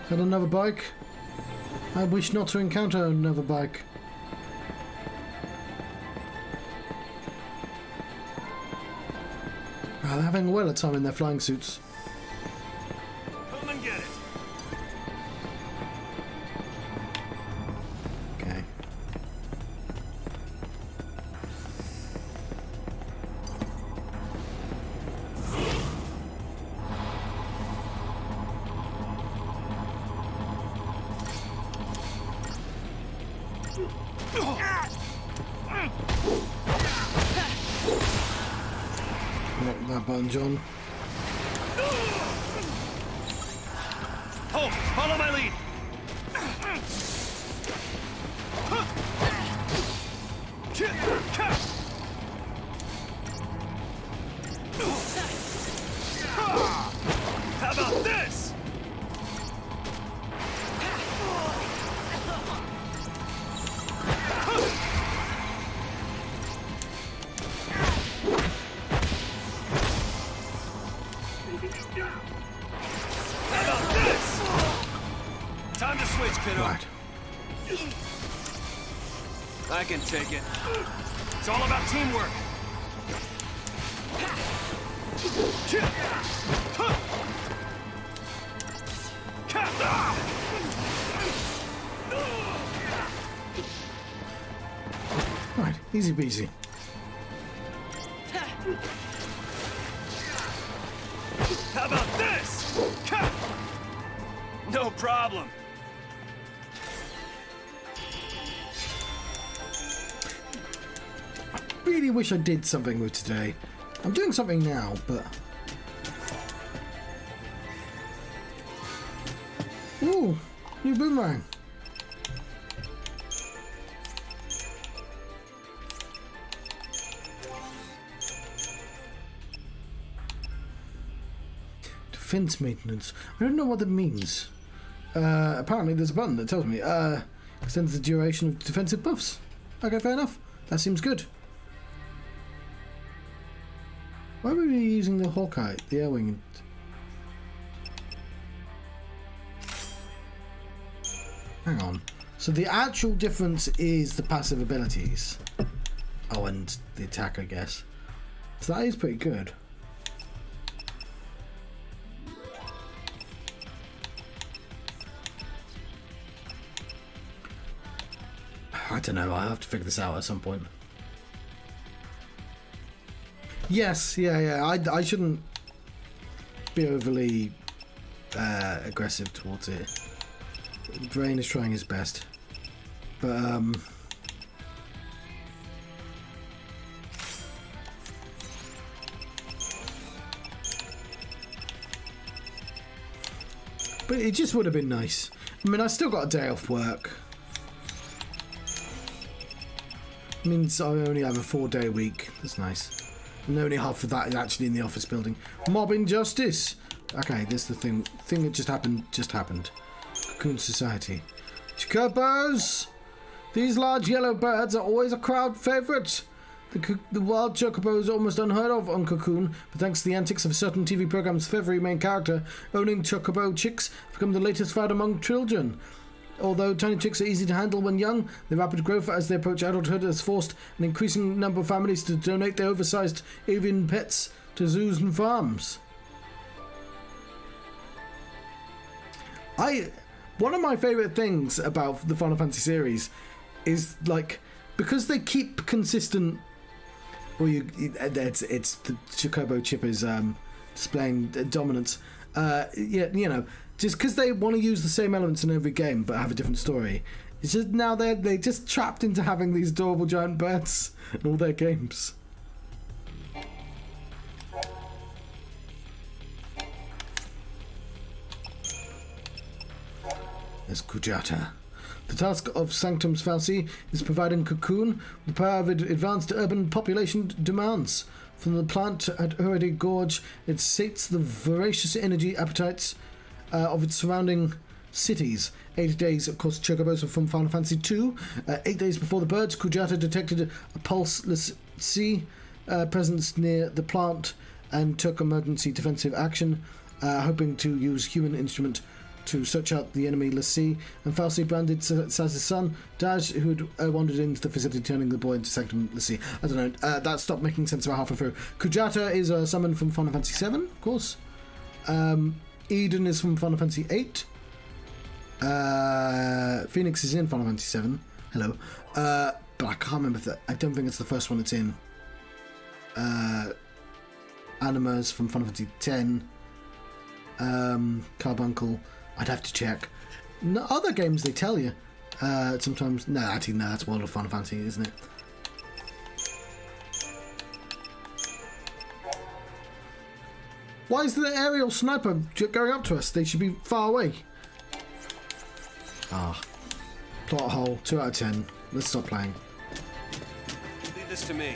Is that another bike? I wish not to encounter another bike. Wow, they're having a well of time in their flying suits. Come and get it. Okay. Lock that button, John. Oh, follow my lead. How about this? How about this? Time to switch, kiddo. Right. I can take it. It's all about teamwork. Right, easy peasy. How about this? No problem. Really wish I did something with today. I'm doing something now, but... Ooh, new boomerang. Defense maintenance. I don't know what that means. Apparently there's a button that tells me. Extends the duration of defensive buffs. Okay, fair enough. That seems good. Why were we using the Hawkeye, the Airwing? Hang on. So the actual difference is the passive abilities. Oh, and the attack, I guess. So that is pretty good. I don't know, I'll have to figure this out at some point. Yes, yeah, I shouldn't be overly aggressive towards it. The brain is trying his best. But, but it just would have been nice. I mean, I still got a day off work. Means I only have a 4-day week. That's nice. And only half of that is actually in the office building. Mob injustice. Okay, this is the thing. Thing that just happened. Cocoon Society. Chocobos! These large yellow birds are always a crowd favourite. The wild chocobo is almost unheard of on Cocoon, but thanks to the antics of a certain TV program's favourite main character, owning chocobo chicks have become the latest fad among children. Although tiny chicks are easy to handle when young, their rapid growth as they approach adulthood has forced an increasing number of families to donate their oversized avian pets to zoos and farms. One of my favourite things about the Final Fantasy series is, like, because they keep consistent. Well, it's the Chocobo chip is displaying dominance. Just because they want to use the same elements in every game but have a different story. It's just now they're just trapped into having these adorable giant birds in all their games. There's Kujata. The task of Sanctum's fal'Cie is providing Cocoon the power of advanced urban population demands. From the plant at Uredi Gorge, it sates the voracious energy appetites of its surrounding cities. 8 days, of course, Chocobos are from Final Fantasy II. 8 days before the birds, Kujata detected a fal'Cie presence near the plant and took emergency defensive action, hoping to use human instrument to search out the enemy fal'Cie, and fal'Cie branded Saz's son, Daj, who had wandered into the facility, turning the boy into Sanctum fal'Cie. I don't know, that stopped making sense about halfway through. Kujata is a summon from Final Fantasy VII, of course. Eden is from Final Fantasy VIII. Phoenix is in Final Fantasy VII. Hello. But I can't remember if that. I don't think it's the first one it's in. Anima's from Final Fantasy X. Carbuncle. I'd have to check. No, other games they tell you. Sometimes. No, actually, no, that's World of Final Fantasy, isn't it? Why is the aerial sniper going up to us? They should be far away. Plot hole. 2 out of 10. Let's stop playing. Leave this to me.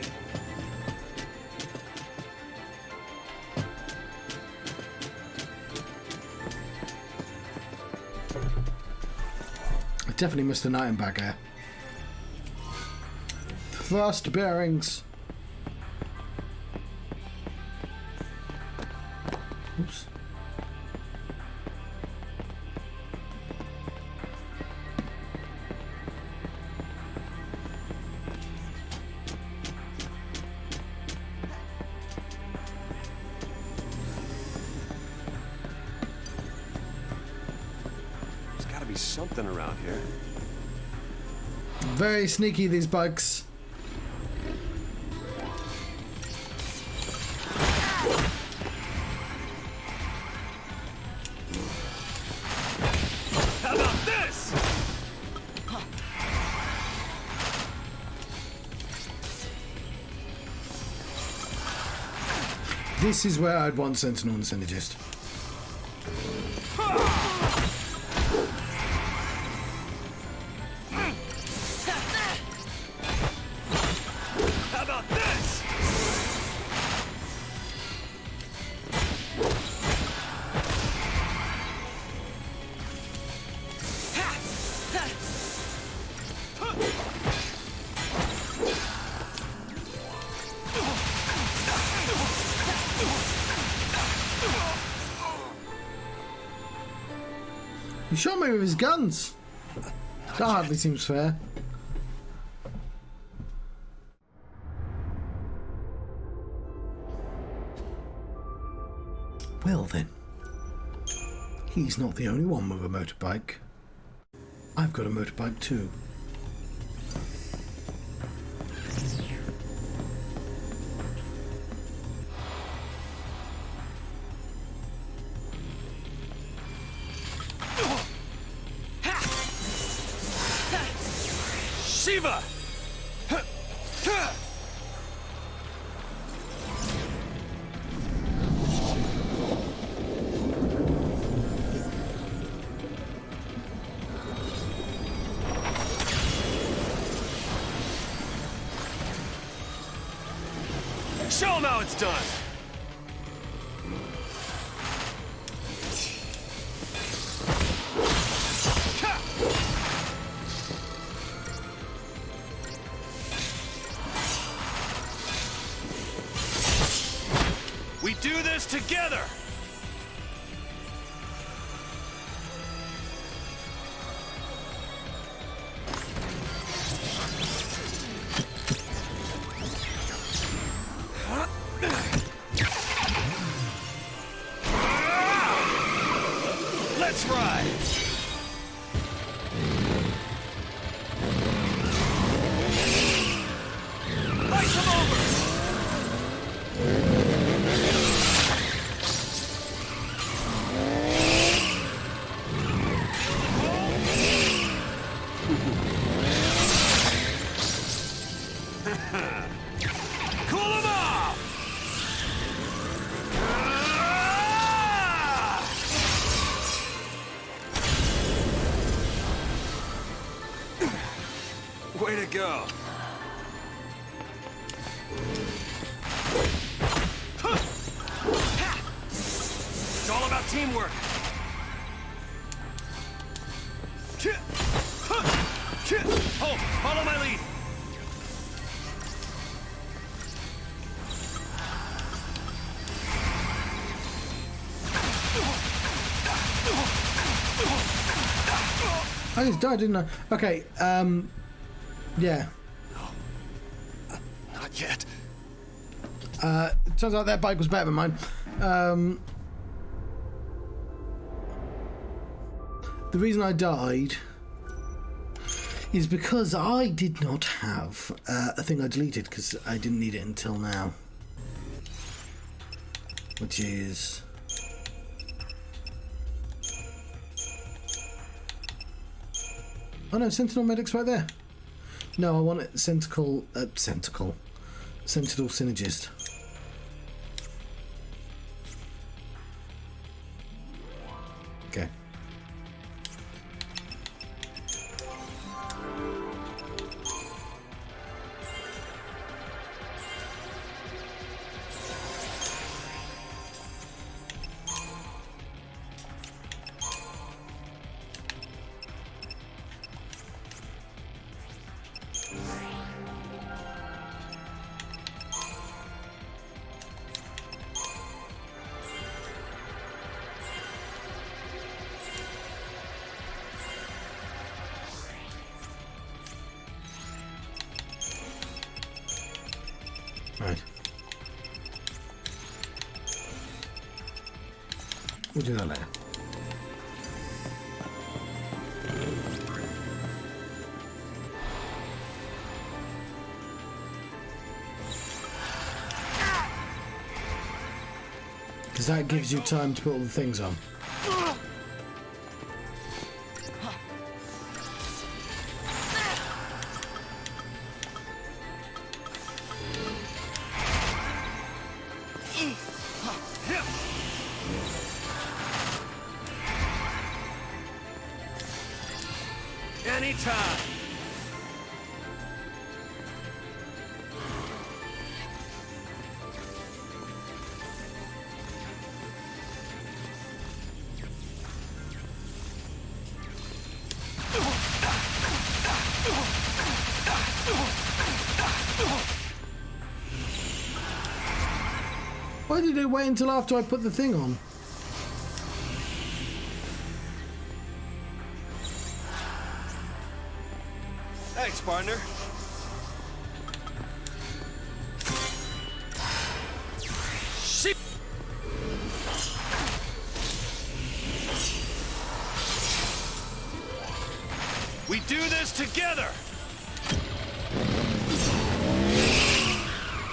I definitely missed an item back here. Thrust bearings. Oops. There's gotta be something around here. Very sneaky, these bugs. How about this? This is where I'd want Sentinel and Synergist. How about this? He shot me with his guns. That hardly seems fair. Well then, he's not the only one with a motorbike. I've got a motorbike too. Shiva! Show him how it's done! We do this together! Let's ride! Ice him over! Cool him off! Way to go. It's all about teamwork. Hold, follow my lead. I just died, didn't I? Okay, yeah. Not yet. It turns out that bike was better than mine. The reason I died is because I did not have a thing I deleted because I didn't need it until now. Which is... Oh no, Sentinel Medic's right there. No, I want it Sentinel Synergist. Okay. Right. We'll do that later. Because that gives you time to put all the things on. Anytime. Why did it wait until after I put the thing on? Thanks, partner. Sheep. We do this together.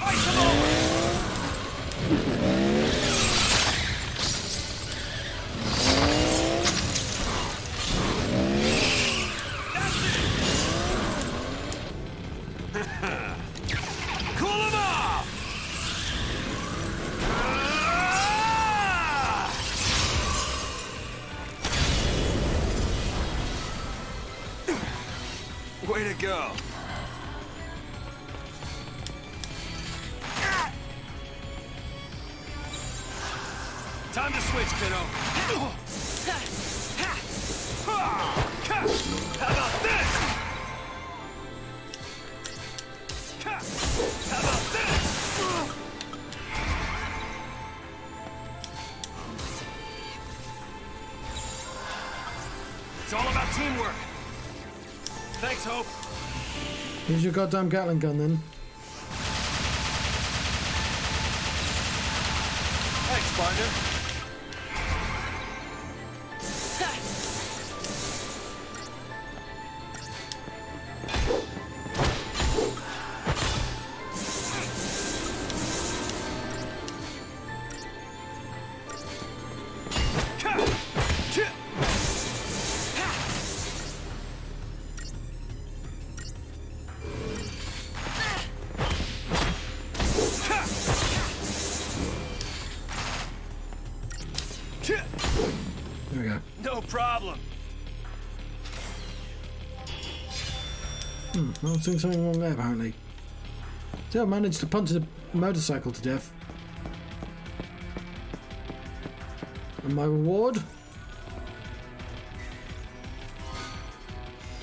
Ice him over. Way to go. Time to switch, kiddo. How about this? How about this? It's all about teamwork. Thanks, Hope. Use your goddamn Gatling gun then. Thanks, partner. There we go. No problem. I was doing something wrong there apparently. So I managed to punch the motorcycle to death. And my reward?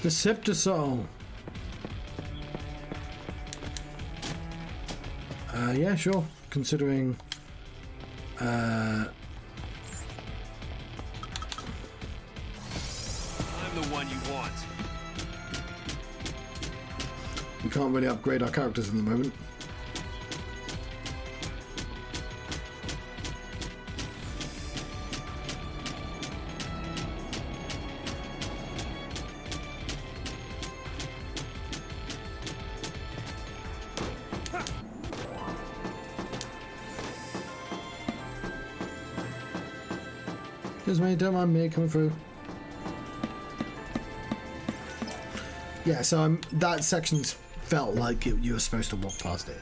Decepticol. Yeah, sure. Considering I'm the one you want. we can't really upgrade our characters in the moment. Excuse me, don't mind me coming through. Yeah, so that section's felt like you were supposed to walk past it.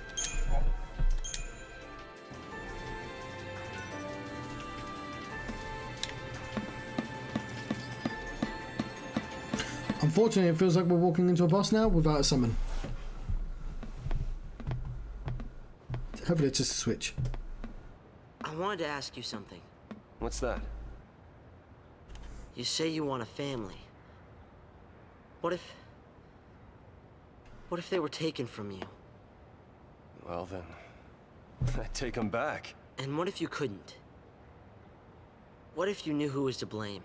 Unfortunately, it feels like we're walking into a boss now without a summon. Hopefully it's just a switch. I wanted to ask you something. What's that? You say you want a family. What if they were taken from you? Well then, I'd take them back. And what if you couldn't? What if you knew who was to blame?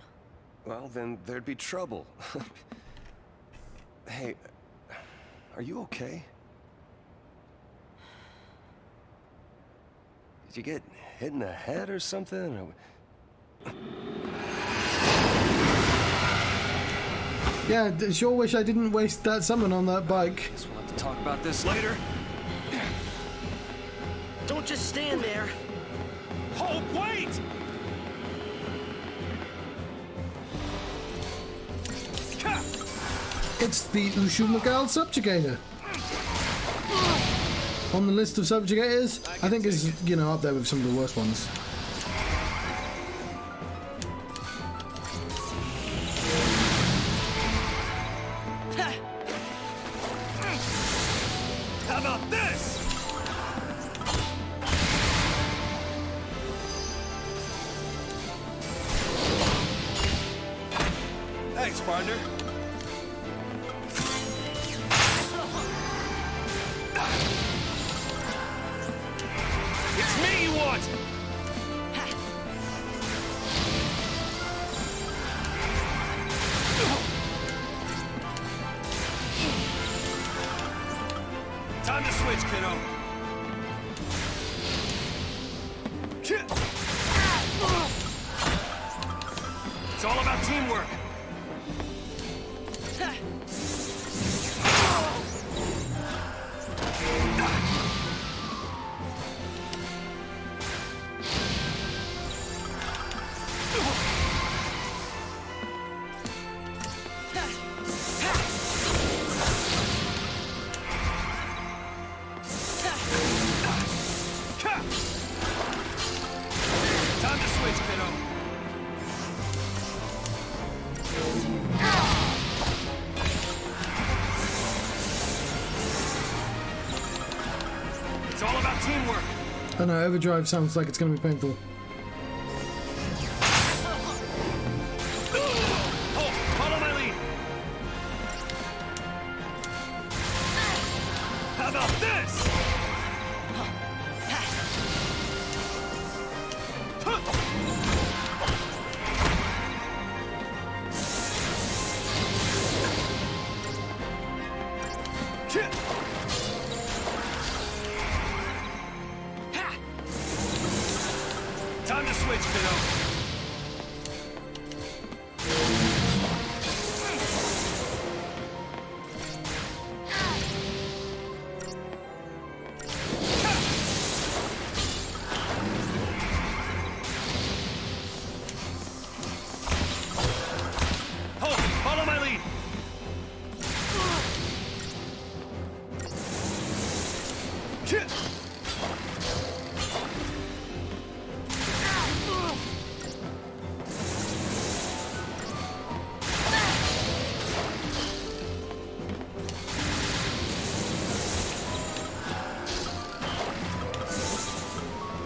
Well then, there'd be trouble. Hey, are you okay? Did you get hit in the head or something? Or... Yeah, sure wish I didn't waste that summon on that bike. Guess we'll have to talk about this later. Don't just stand there. Hope, wait! It's the Ushumagal Subjugator. On the list of subjugators, I think is, you know, up there with some of the worst ones. How about this? Thanks, partner. It's me you want! Time to switch, kiddo. It's all about teamwork. Time to switch, kiddo. It's all about teamwork. I know, overdrive sounds like it's going to be painful. stop this! Time to switch, kiddo. Follow my lead!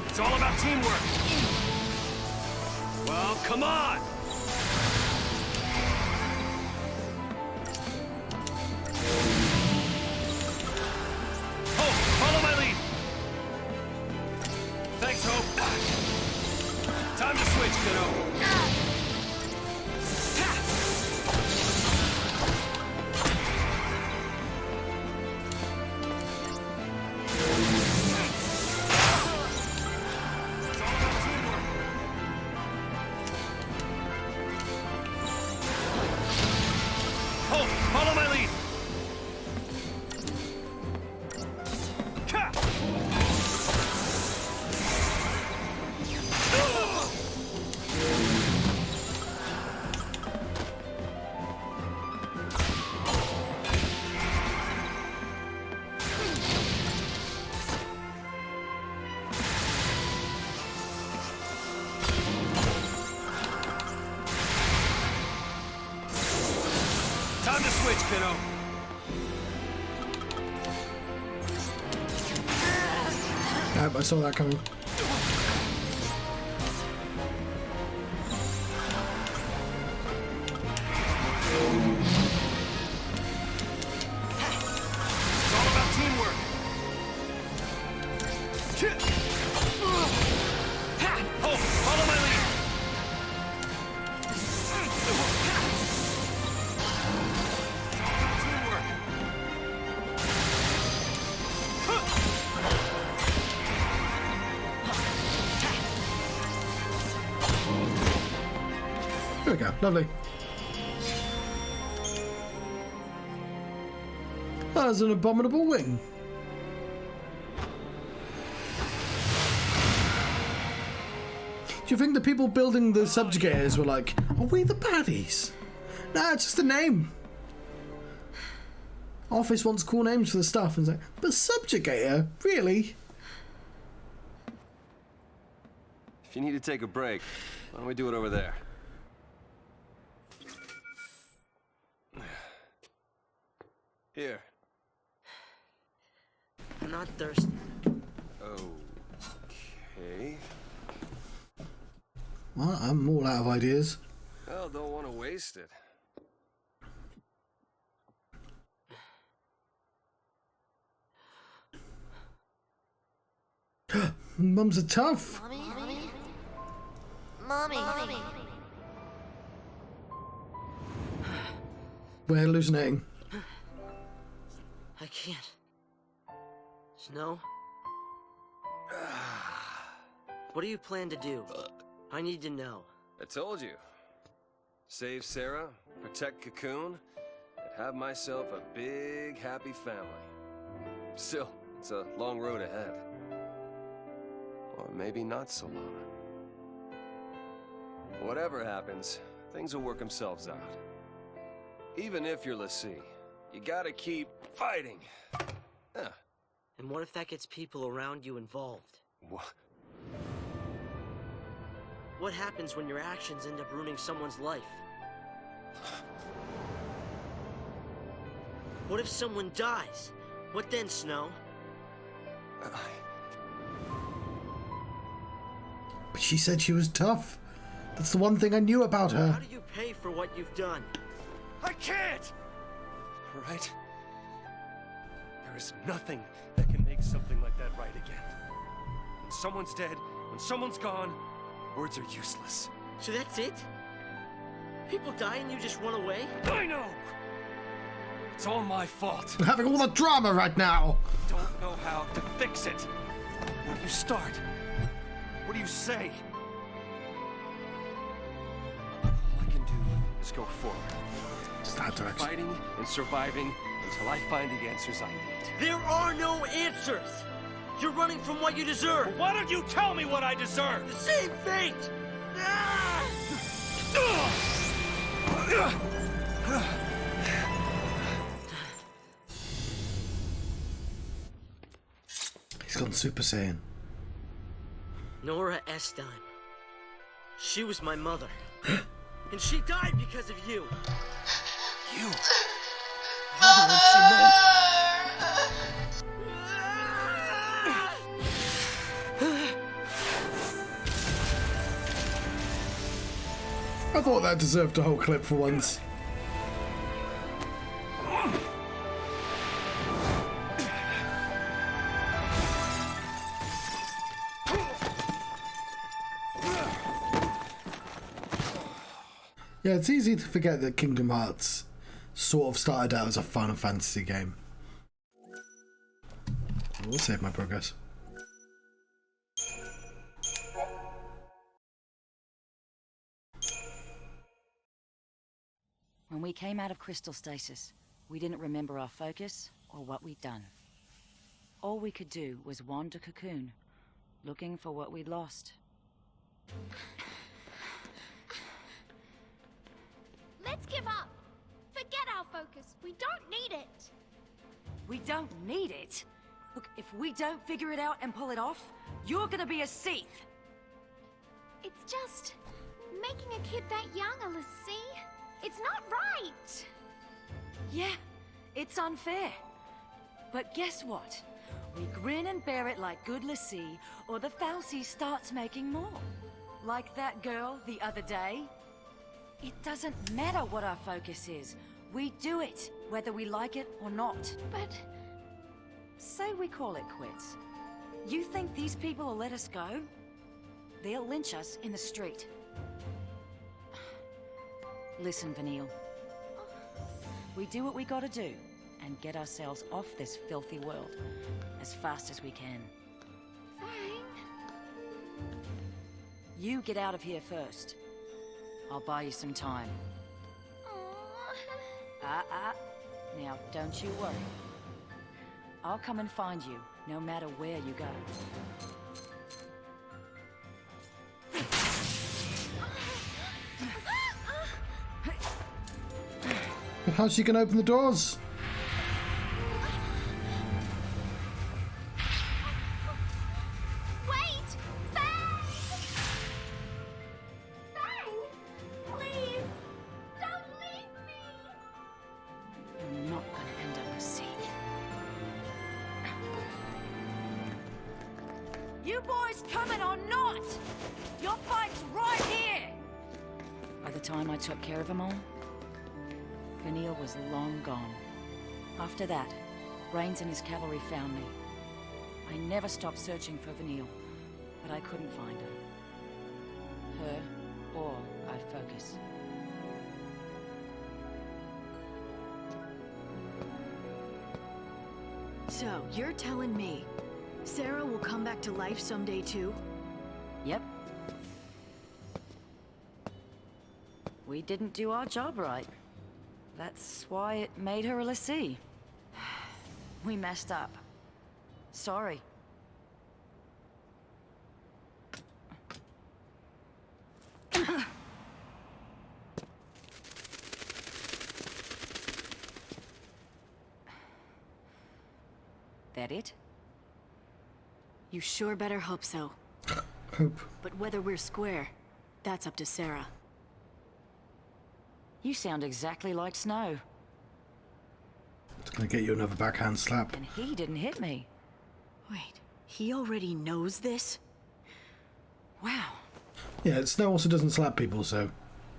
It's all about teamwork. Well, come on! Follow my lead! Thanks, Hope. Time to switch, kiddo. It's all about teamwork. Follow my lead! Time to switch, kiddo. Yep, I saw that coming. It's all about teamwork. Follow my lead! Teamwork. There we go. Lovely. That's an abominable wing. Do you think the people building the subjugators were like, are we the baddies? Nah, it's just a name. Office wants cool names for the stuff and it's like, but subjugator? Really? If you need to take a break, why don't we do it over there? Here. I'm not thirsty. Okay. Well, I'm all out of ideas. Well, don't want to waste it. Mums are tough. Mommy. We're hallucinating. I can't. Snow? What do you plan to do? I need to know. I told you. Save Sarah, protect Cocoon, and have myself a big, happy family. Still, it's a long road ahead. Or maybe not so long. Whatever happens, things will work themselves out. Even if you're fal'Cie, you gotta keep fighting. Yeah. And what if that gets people around you involved? What? What happens when your actions end up ruining someone's life? What if someone dies? What then, Snow? But she said she was tough. That's the one thing I knew about her. How do you pay for what you've done? I can't! Right? There is nothing that can make something like that right again. When someone's dead, when someone's gone, words are useless. So that's it? People die and you just run away? I know! It's all my fault. I'm having all the drama right now. Don't know how to fix it. Where do you start? What do you say? All I can do is go forward. It's that direction. Fighting and surviving until I find the answers I need. There are no answers! You're running from what you deserve! Why don't you tell me what I deserve? The same fate! Ah! He's gone Super Saiyan. Nora Estine. She was my mother. And she died because of you. You're the one she meant. I thought that deserved a whole clip for once. Yeah, it's easy to forget that Kingdom Hearts sort of started out as a Final Fantasy game. I will save my progress. When we came out of crystal stasis, we didn't remember our focus or what we'd done. All we could do was wander Cocoon, looking for what we'd lost. Let's give up. Forget our focus. We don't need it. We don't need it? Look, if we don't figure it out and pull it off, you're gonna be a Sith. It's just making a kid that young, Alicia. It's not right. Yeah, it's unfair. But guess what? We grin and bear it like good Lassie, or the fal'Cie starts making more. Like that girl the other day. It doesn't matter what our focus is. We do it, whether we like it or not. But say we call it quits. You think these people will let us go? They'll lynch us in the street. Listen, Vanille. We do what we gotta do, and get ourselves off this filthy world as fast as we can. Fang. You get out of here first. I'll buy you some time. Now, don't you worry. I'll come and find you, no matter where you go. How's she gonna open the doors? Wait! Fang! Fang! Please! Don't leave me! You're not gonna end up a Sith. You boys coming or not? Your fight's right here! By the time I took care of them all, Vanille was long gone. After that, Rains and his cavalry found me. I never stopped searching for Vanille, but I couldn't find her. Her or our focus. So, you're telling me Sarah will come back to life someday too? Yep. We didn't do our job right. That's why it made her a Lassie. We messed up. Sorry. That it? You sure better hope so. Hope. But whether we're square, that's up to Sarah. You sound exactly like Snow. It's gonna get you another backhand slap. And he didn't hit me. Wait, he already knows this? Wow. Yeah, Snow also doesn't slap people, so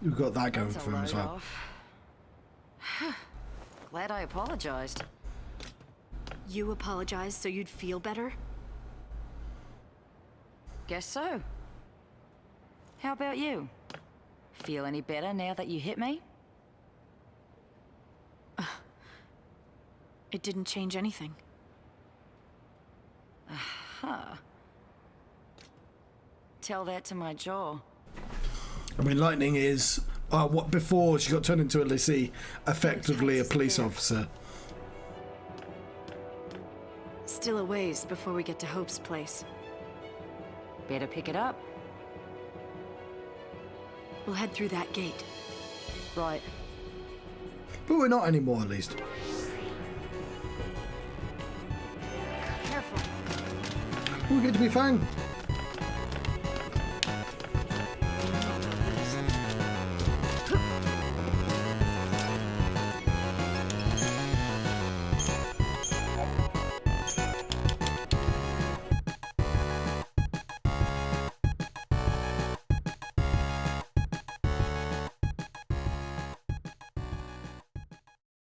we've got that going That's for a him as load well. off. Glad I apologized. You apologized so you'd feel better? Guess so. How about you? Feel any better now that you hit me? It didn't change anything. Huh. Tell that to my jaw. I mean, Lightning is what before she got turned into a LaCie, effectively a police officer. Still a ways before we get to Hope's place. Better pick it up. We'll head through that gate. Right. But we're not anymore, at least. Careful. We're going to be fine.